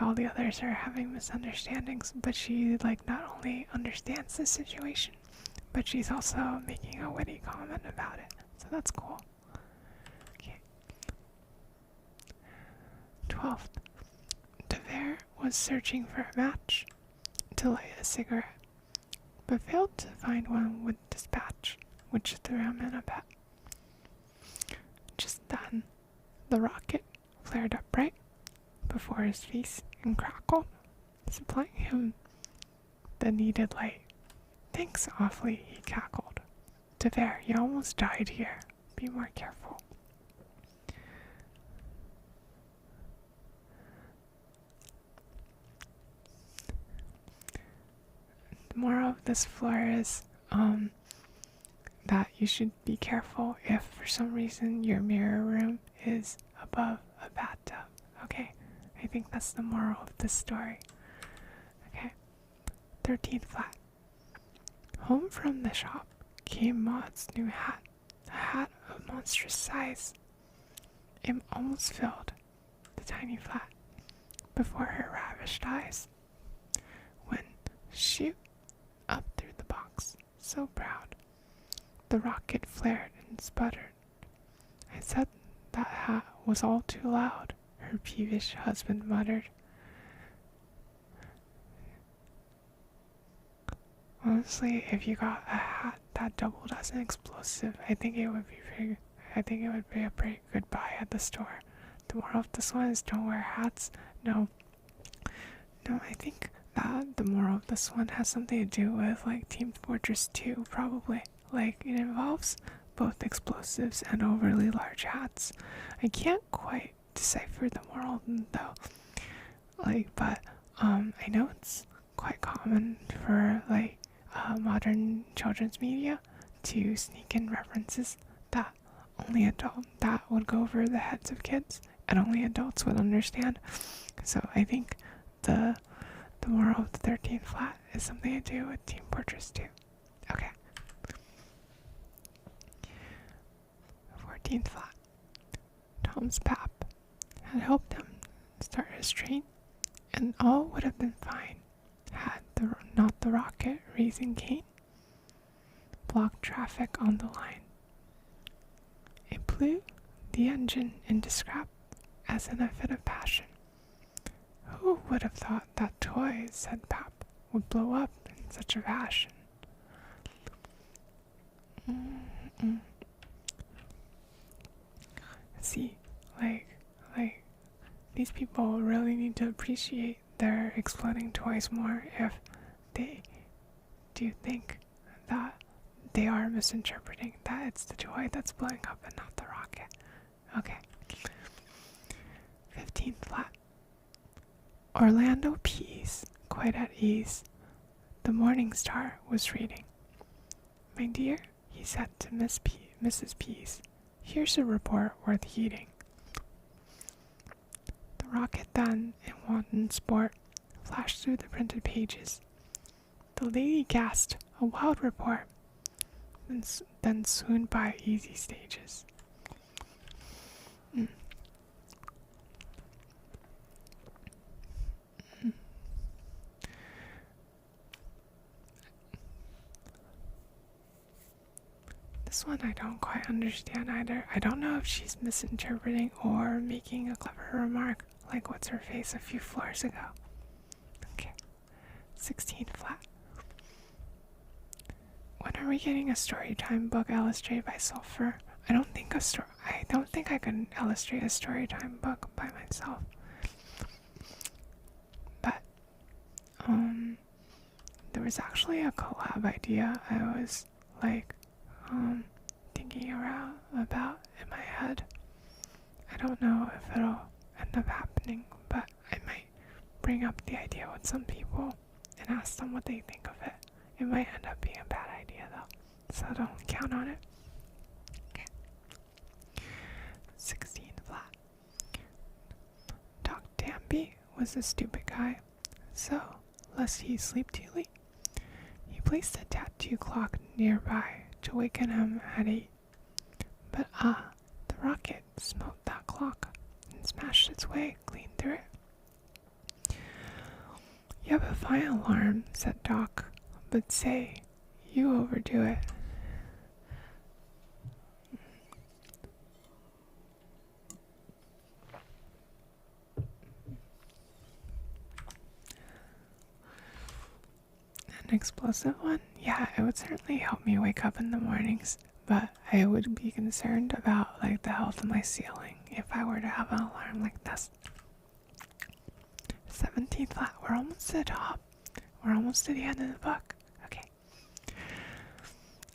All the others are having misunderstandings, but she not only understands the situation, but she's also making a witty comment about it. So that's cool. 12th. Devere was searching for a match to light a cigarette, but failed to find one with dispatch, which threw him in a bet. Just then, the rocket flared up right before his face and crackled, supplying him the needed light. "Thanks awfully," he cackled. "Devere, you almost died here. Be more careful." The moral of this floor is that you should be careful if for some reason your mirror room is above a bathtub. Okay, I think that's the moral of this story. Okay, 13th flat. Home from the shop came Maud's new hat, a hat of monstrous size. It almost filled the tiny flat before her ravished eyes. When, shoot, up through the box, so proud, the rocket flared and sputtered. "I said that hat was all too loud," her peevish husband muttered. Honestly, if you got a hat that doubled as an explosive, I think it would be a pretty good buy at the store. The moral of this one is don't wear hats. No, I think that the moral of this one has something to do with Team Fortress 2, probably. It involves both explosives and overly large hats. I can't quite decipher the moral though. But I know it's quite common for modern children's media to sneak in references that would go over the heads of kids and only adults would understand. So I think the moral of the 13th flat is something to do with Team Fortress 2. Okay. 14th flat. Tom's pap had helped him start his train, and all would have been fine had not the rocket raising Cain blocked traffic on the line. It blew the engine into scrap as in a fit of passion. "Who would have thought that toy," said Pap, "would blow up in such a fashion?" See, these people really need to appreciate they're exploding twice more if they do think that they are misinterpreting that it's the toy that's blowing up and not the rocket. Okay. 15th flat. Orlando Pease, quite at ease. The Morning Star was reading. My dear, he said to Mrs. Pease, here's a report worth heeding. The rocket then, in wanton sport, flashed through the printed pages. The lady gasped, a wild report, then swooned by easy stages. This one I don't quite understand either. I don't know if she's misinterpreting or making a clever remark, like what's her face a few floors ago. Okay. 16 flat. When are we getting a story time book illustrated by Sulfur? I don't think I can illustrate a story time book by myself. But there was actually a collab idea I was like thinking around about in my head. I don't know if it'll end up happening, but I might bring up the idea with some people and ask them what they think of it. It might end up being a bad idea though, so don't count on it. Okay. 16 flat. Doc Danby was a stupid guy, so lest he sleep too late, he placed a tattoo clock nearby to waken him at 8. But the rocket smote that clock and smashed its way clean through it. You have a fine alarm, said Doc, but say, you overdo it. An explosive one? Yeah, it would certainly help me wake up in the mornings, but I would be concerned about like the health of my ceiling if I were to have an alarm like this. 17th flat. We're almost to the top. We're almost to the end of the book. Okay.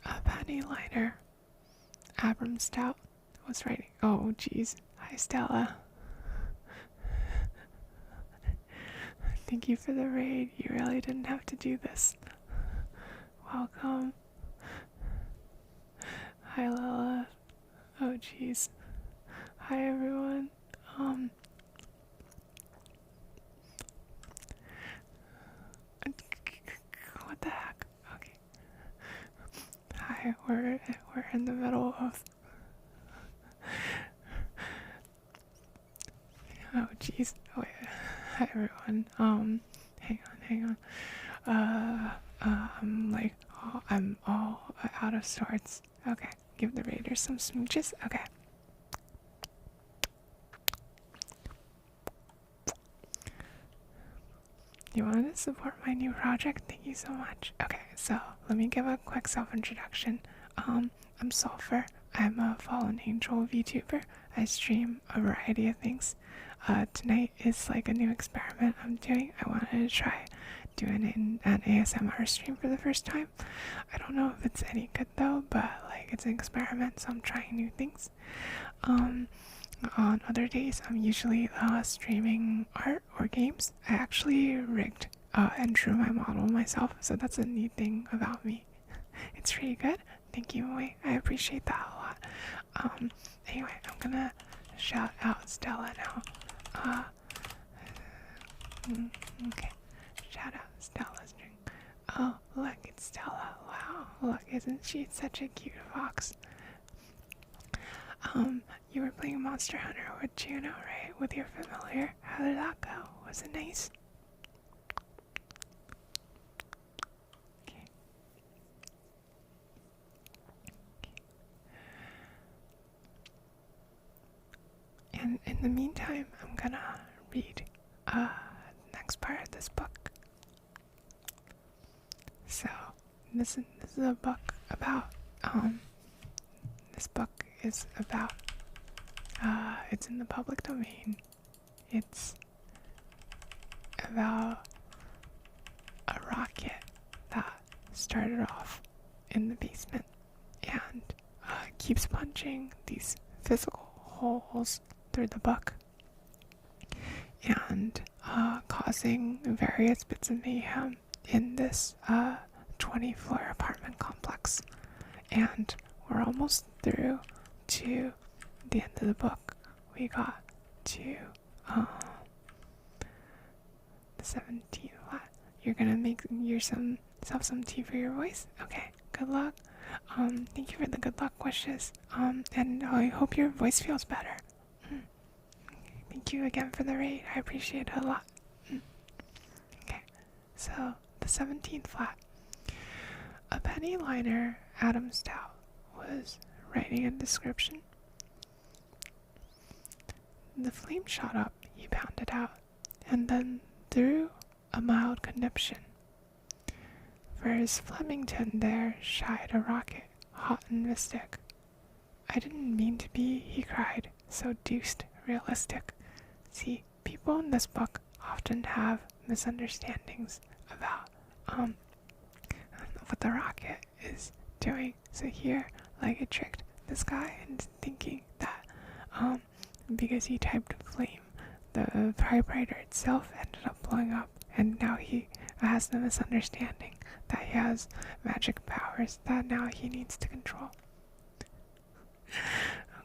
A penny liner. Abram Stout was writing. Oh, geez. Hi, Stella. Thank you for the raid. You really didn't have to do this. Welcome. Hi, Lila. Oh, jeez. Hi, everyone. What the heck? Okay. Hi, we're in the middle of. Oh, jeez. Oh, wait. Hi, everyone. Hang on. I'm all out of sorts. Okay, give the raiders some smooches. Okay. You wanted to support my new project? Thank you so much. Okay, so let me give a quick self-introduction. I'm Sulfur. I'm a fallen angel VTuber. I stream a variety of things. Tonight is like a new experiment I'm doing. I wanted to try doing an ASMR stream for the first time. I don't know if it's any good though, but like it's an experiment, so I'm trying new things. On other days, I'm usually streaming art or games. I actually rigged and drew my model myself, so that's a neat thing about me. It's pretty good. Thank you, Wait. I appreciate that a lot. Anyway, I'm gonna shout out Stella now. Okay. Shout out Stella's drink. Oh, look, it's Stella. Wow, look, isn't she such a cute fox? You were playing Monster Hunter with Juno, right? With your familiar. How did that go? Was it nice? Okay. And in the meantime, I'm gonna read the next part of this book. So, this is a book about, this book is about, it's in the public domain. It's a about a rocket that started off in the basement and keeps punching these physical holes through the book and causing various bits of mayhem in this 20-floor apartment complex. And we're almost through to the end of the book. We got to the 17th flat. You're gonna make yourself some tea for your voice? Okay, good luck. Thank you for the good luck wishes. And I hope your voice feels better. Thank you again for the raid. I appreciate it a lot. Okay, so the 17th flat. A penny liner Adam Stout was writing a description. The flame shot up, he pounded out, and then through a mild conniption. For his Flemington there shied a rocket, hot and mystic. I didn't mean to be, he cried, so deuced realistic. See, people in this book often have misunderstandings about what the rocket is doing. So here, like, it tricked this guy into thinking that because he typed flame, the typewriter itself ended up blowing up, and now he has the misunderstanding that he has magic powers that now he needs to control.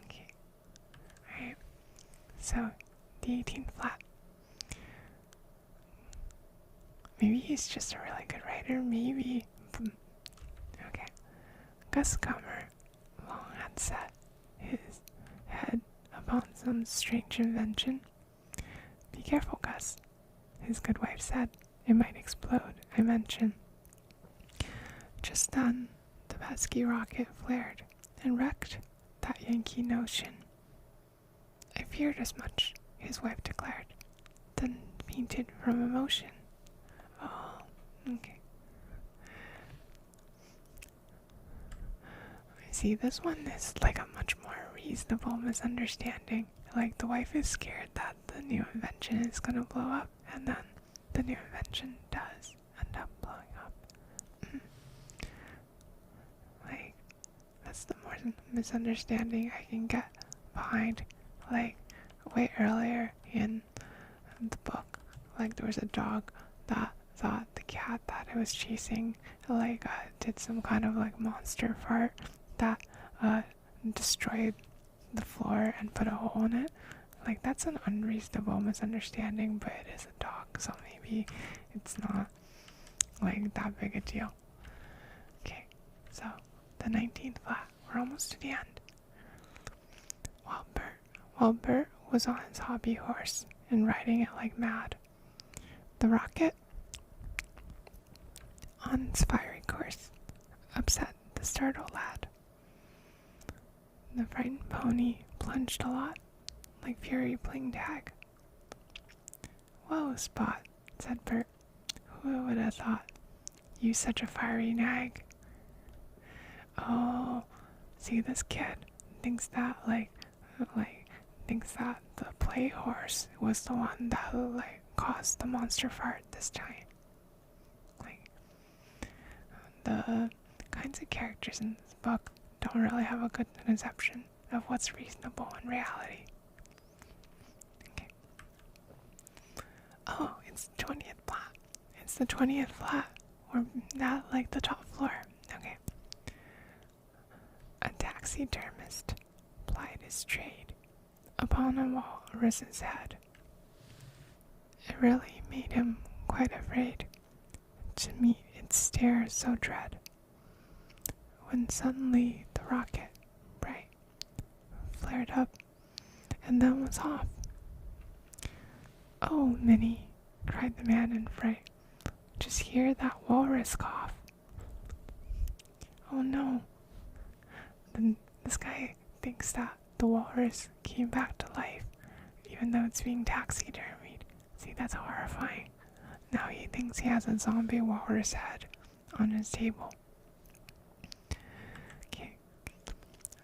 Okay. Alright. So, the 18th flat. Maybe he's just a really good writer, maybe. Okay. Gus Comer long had set his head upon some strange invention. Be careful, Gus, his good wife said. It might explode, I mentioned. Just then, the pesky rocket flared and wrecked that Yankee notion. I feared as much, his wife declared, then fainted from emotion. Oh, okay. See, this one is like a much more reasonable misunderstanding. Like, the wife is scared that the new invention is gonna blow up, and then the new invention does end up blowing up. Like, that's the more misunderstanding I can get behind. Like, way earlier in the book, like, there was a dog that thought the cat that it was chasing, like, did some kind of, like, monster fart that destroyed the floor and put a hole in it. Like, that's an unreasonable misunderstanding, but it is a dog, so maybe it's not, like, that big a deal. Okay, so the 19th flat. We're almost to the end. While Bert was on his hobby horse and riding it like mad, the rocket, on its fiery course, upset the startled lad. The frightened pony plunged a lot, like Fury playing tag. Whoa, Spot, said Bert. Who would have thought you such a fiery nag? Oh, see, this kid thinks that, thinks that the play horse was the one that, like, caused the monster fart this time. Like, the kinds of characters in this book don't really have a good conception of what's reasonable in reality. Okay. Oh, it's the 20th flat. It's the 20th flat. We're not like the top floor. Okay. A taxidermist plied his trade upon a walrus's head. It really made him quite afraid to meet its stare so dread, when suddenly the rocket, bright, flared up and then was off. Oh, Minnie, cried the man in fright, just hear that walrus cough. Oh no, then this guy thinks that the walrus came back to life, even though it's being taxidermied. See, that's horrifying. Now he thinks he has a zombie walrus head on his table. Okay.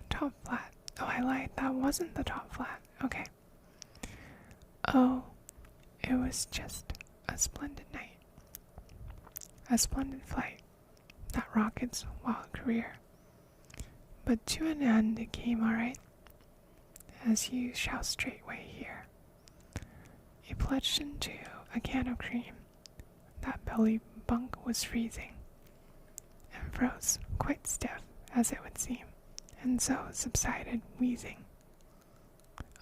Top flat. Oh, I lied. That wasn't the top flat. Okay. Oh, it was just a splendid night, a splendid flight, that rocket's wild career. But to an end it came alright, as you shall straightway hear. He plunged into a can of cream, that belly bunk was freezing, and froze quite stiff, as it would seem, and so subsided wheezing.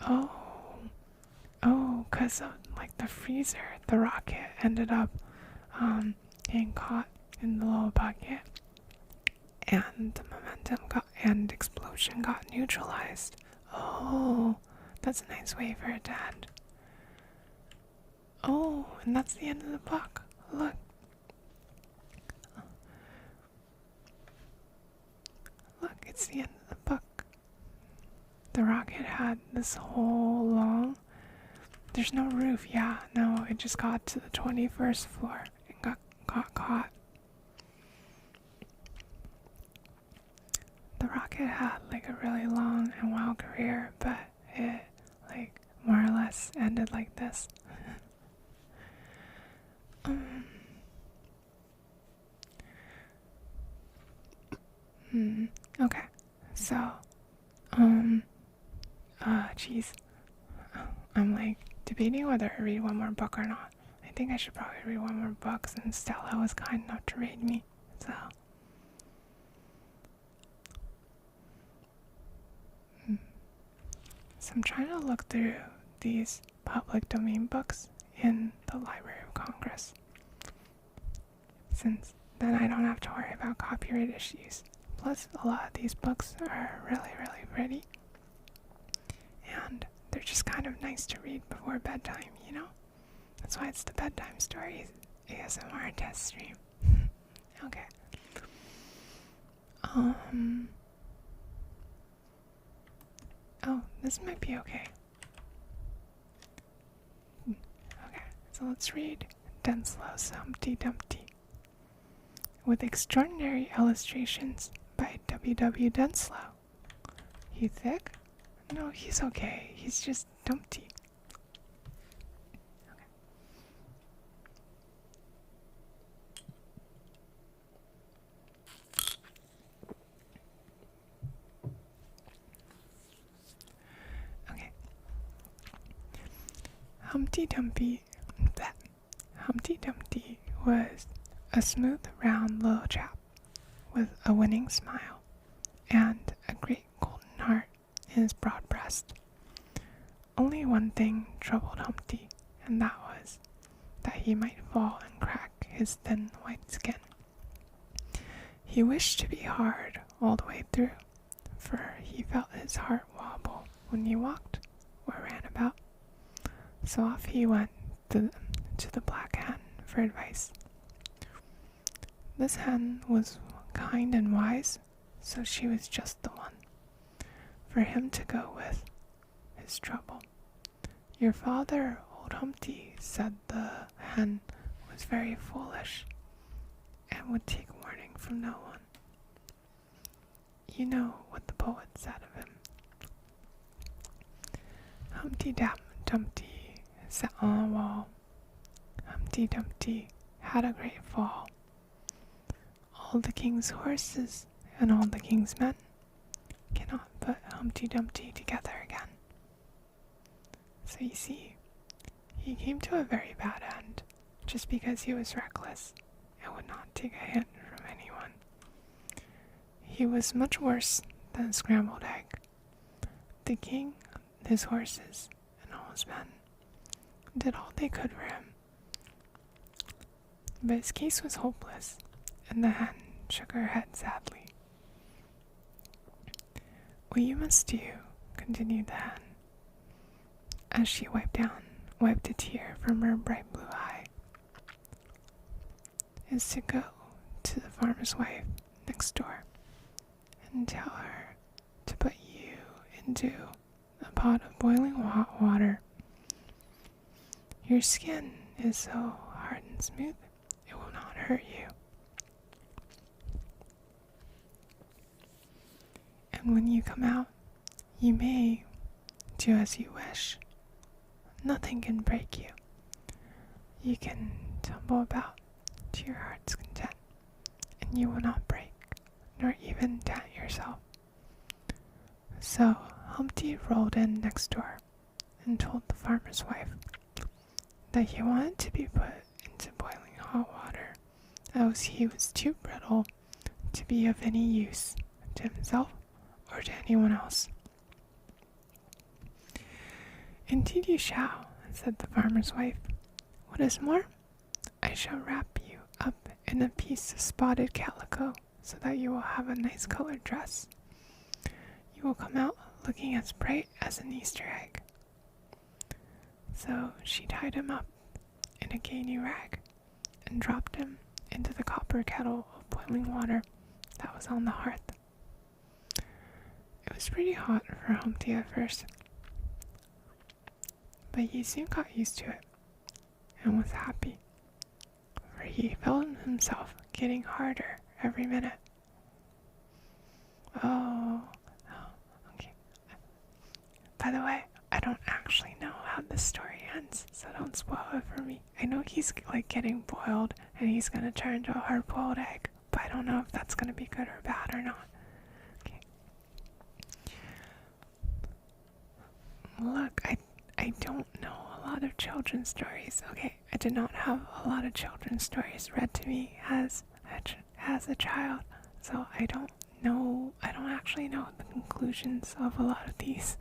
Oh, 'cause of, like, the freezer, the rocket ended up getting caught in the little bucket, and the momentum and explosion got neutralized. Oh, that's a nice way for it to end. Oh, and that's the end of the book. Look. Look, it's the end of the book. The rocket had this whole long... There's no roof, yeah. No, it just got to the 21st floor and got caught. The rocket had, like, a really long and wild career, but it, like, more or less ended like this. Okay, so, geez. I'm, like, debating whether to read one more book or not. I think I should probably read one more book since Stella was kind enough to read me, so. So I'm trying to look through these public domain books in the Library of Congress, since then I don't have to worry about copyright issues. Plus, a lot of these books are really, really pretty, and they're just kind of nice to read before bedtime, you know? That's why it's the Bedtime Stories ASMR test stream. Okay. Oh, this might be okay. Okay, so let's read Denslow's Humpty Dumpty, with extraordinary illustrations by W.W. Denslow. He thick? No, he's okay. He's just Dumpty. Okay. Humpty Dumpty was a smooth, round little chap with a winning smile and a great golden heart in his broad breast. Only one thing troubled Humpty, and that was that he might fall and crack his thin white skin. He wished to be hard all the way through, for he felt his heart wobble when he walked or ran about. So off he went to the black hen for advice. This hen was kind and wise, so she was just the one for him to go with his trouble. Your father, old Humpty, said the hen was very foolish and would take warning from no one. You know what the poet said of him. Humpty Dumpty sat on a wall. Humpty Dumpty had a great fall. All the king's horses and all the king's men cannot put Humpty Dumpty together again. So you see, he came to a very bad end just because he was reckless and would not take a hint from anyone. He was much worse than a scrambled egg. The king, his horses, and all his men did all they could for him, but his case was hopeless, and the hen shook her head sadly. What you must do, continued the hen, as she wiped a tear from her bright blue eye, is to go to the farmer's wife next door and tell her to put you into a pot of boiling hot water. Your skin is so hard and smooth, it will not hurt you. And when you come out, you may do as you wish. Nothing can break you. You can tumble about to your heart's content, and you will not break, nor even dent yourself. So Humpty rolled in next door and told the farmer's wife that he wanted to be put into boiling hot water, as he was too brittle to be of any use to himself or to anyone else. "Indeed you shall," said the farmer's wife. "What is more, I shall wrap you up in a piece of spotted calico so that you will have a nice colored dress. You will come out looking as bright as an Easter egg." So she tied him up in a gay new rag and dropped him into the copper kettle of boiling water that was on the hearth. It was pretty hot for Humpty at first, but he soon got used to it and was happy, for he felt himself getting harder every minute. Oh, okay. By the way, I don't actually know how this story ends, so don't spoil it for me. I know he's like getting boiled and he's gonna turn into a hard-boiled egg, but I don't know if that's gonna be good or bad or not. Okay. Look, I don't know a lot of children's stories. Okay, I did not have a lot of children's stories read to me as a child, so I don't actually know the conclusions of a lot of these.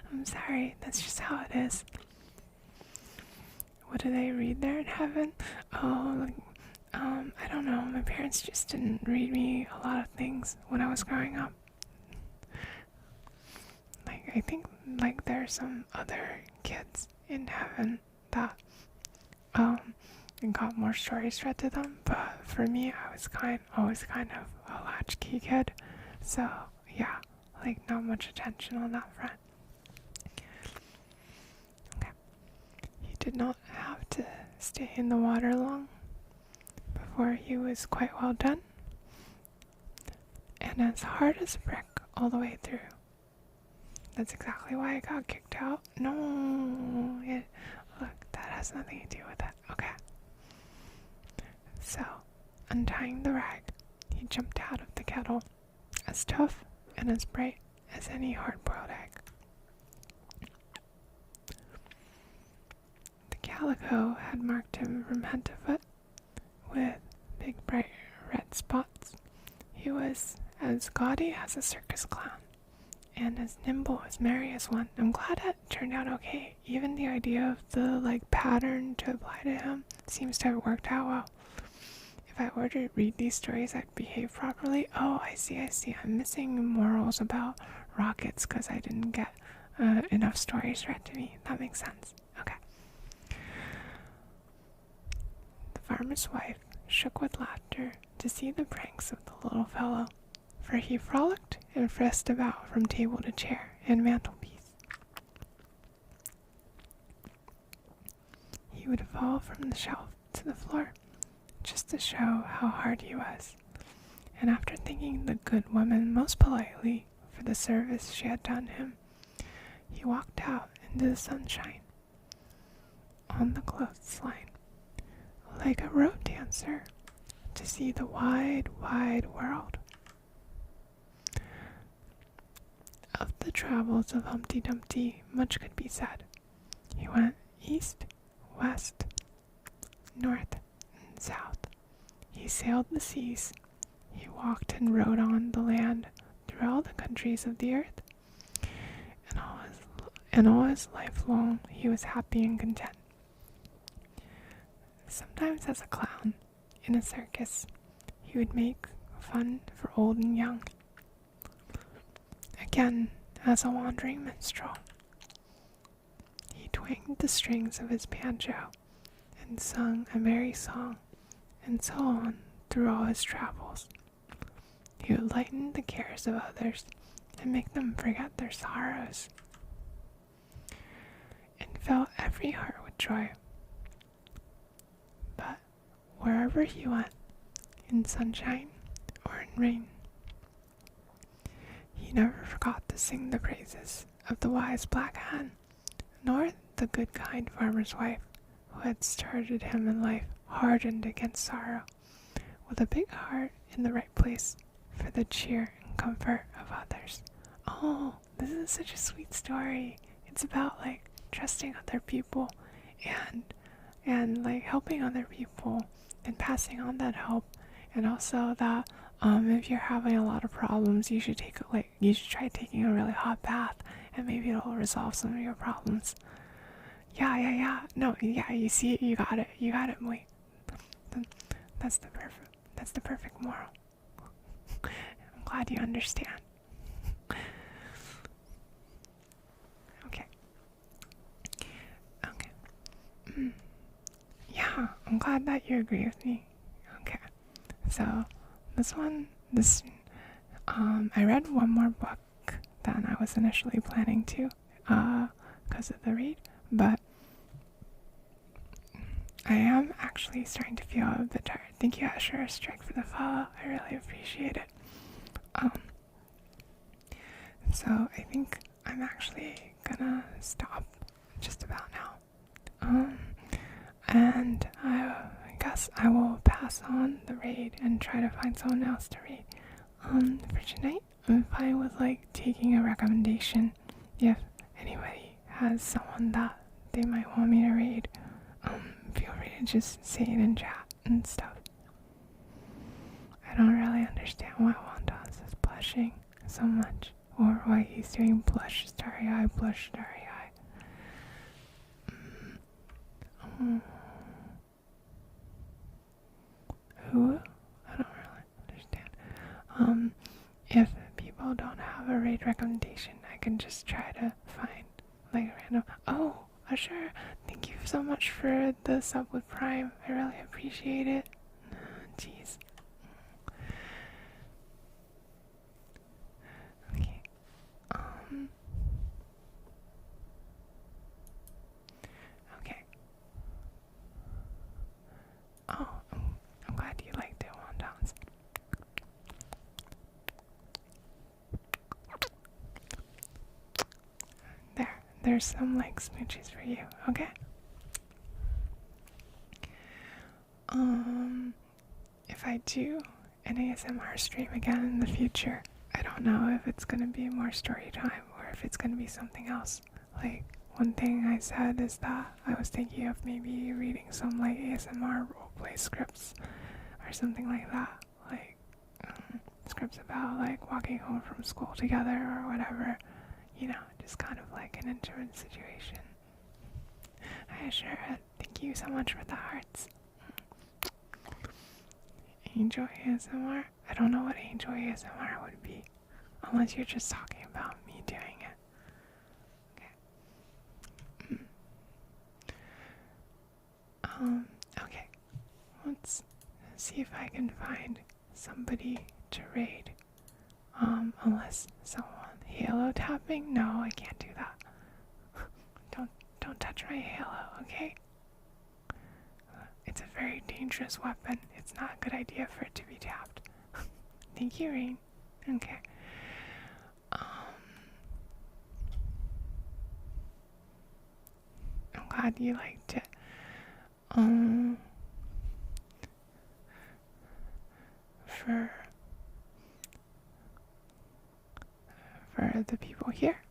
I'm sorry, that's just how it is. What do they read there in heaven? Oh, I don't know. My parents just didn't read me a lot of things when I was growing up. Like, I think, like, there's some other kids in heaven that, got more stories read to them, but for me, I was always kind of a latchkey kid, so, yeah, like, not much attention on that front. Okay. He did not have to stay in the water long before he was quite well done, and as hard as a brick all the way through. That's exactly why I got kicked out. No, look, that has nothing to do with it. Okay. So, untying the rag, he jumped out of the kettle, as tough and as bright as any hard-boiled egg. The calico had marked him from head to foot with big bright red spots. He was as gaudy as a circus clown, and as nimble as merry as one. I'm glad it turned out okay. Even the idea of the pattern to apply to him seems to have worked out well. If I were to read these stories, I'd behave properly. Oh, I see. I'm missing morals about rockets because I didn't get enough stories read to me. That makes sense. Okay. The farmer's wife shook with laughter to see the pranks of the little fellow, for he frolicked and frisked about from table to chair and mantelpiece. He would fall from the shelf to the floor, just to show how hard he was, and after thanking the good woman most politely for the service she had done him, he walked out into the sunshine, on the clothesline, like a road dancer, to see the wide, wide world. Of the travels of Humpty Dumpty, much could be said. He went east, west, north, and south. He sailed the seas. He walked and rode on the land through all the countries of the earth. And all his life long, he was happy and content. Sometimes as a clown in a circus, he would make fun for old and young. Again, as a wandering minstrel, he twanged the strings of his banjo and sung a merry song, and so on through all his travels. He would lighten the cares of others and make them forget their sorrows, and fill every heart with joy. But wherever he went, in sunshine or in rain, he never forgot to sing the praises of the wise black hen, nor the good kind farmer's wife, who had started him in life, hardened against sorrow, with a big heart in the right place for the cheer and comfort of others. Oh, this is such a sweet story. It's about like trusting other people and like helping other people and passing on that help, and also that if you're having a lot of problems, you should try taking a really hot bath, and maybe it'll resolve some of your problems. Yeah. No, yeah, you see it, you got it, Mui. That's the perfect moral. I'm glad you understand. Okay. Yeah, I'm glad that you agree with me. Okay. So, I read one more book than I was initially planning to, because of the read, but I am actually starting to feel a bit tired. Thank you, Asher Strike, for the follow. I really appreciate it. So I think I'm actually gonna stop just about now. And I guess I will pass on the raid and try to find someone else to read. For tonight, I'm fine with like taking a recommendation if anybody has someone that they might want me to read. Feel free to just say it in chat and stuff. I don't really understand why Wonton is blushing so much, or why he's doing blush starry eye. Who? I don't really understand. If people don't have a raid recommendation, I can just try to find like random. Oh, Usher, thank you so much for the sub with Prime. I really appreciate it. Jeez. Okay. Okay. Oh, I'm glad you liked it, Wondons. There's some like smooches for you, okay? If I do an ASMR stream again in the future, I don't know if it's gonna be more story time or if it's gonna be something else. Like, one thing I said is that I was thinking of maybe reading some like ASMR roleplay scripts or something like that. Like, scripts about like walking home from school together or whatever. You know, just kind of like an intimate situation. Hi, Shara. Thank you so much for the hearts. Angel ASMR? I don't know what Angel ASMR would be, unless you're just talking about me doing it. Okay. Okay. Let's see if I can find somebody to raid. Unless someone halo tapping? No, I can't do that. Don't touch my halo, okay? It's a very dangerous weapon. It's not a good idea for it to be tapped. Thank you, Rain. Okay. I'm glad you liked it. For the people here,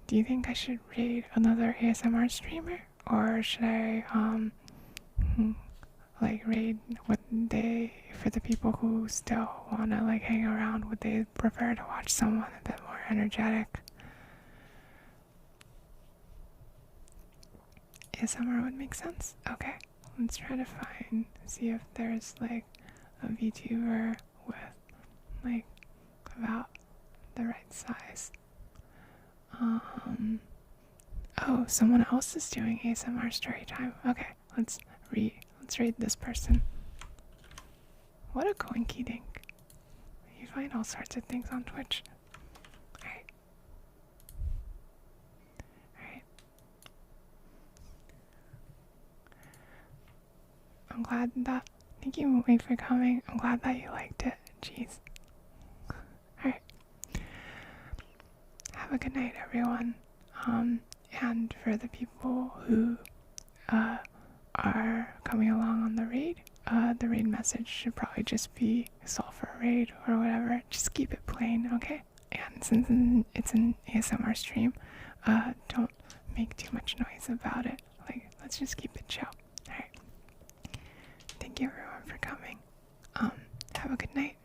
do you think I should raid another ASMR streamer, or should I like raid for the people who still wanna like hang around? Would they prefer to watch someone a bit more energetic? ASMR would make sense. Okay, let's try to see if there's like a vtuber with like about the right size. Oh, someone else is doing ASMR story time. Okay, let's read this person. What a coinky dink. You find all sorts of things on Twitch. Alright. I'm glad that. Thank you, Wait, for coming. I'm glad that you liked it. Jeez. Alright. Have a good night, everyone. And for the people who are coming along on the raid message should probably just be sulfur raid or whatever. Just keep it plain, okay? And since it's an ASMR stream, don't make too much noise about it. Like, let's just keep it chill. Alright. Thank you everyone for coming. Have a good night.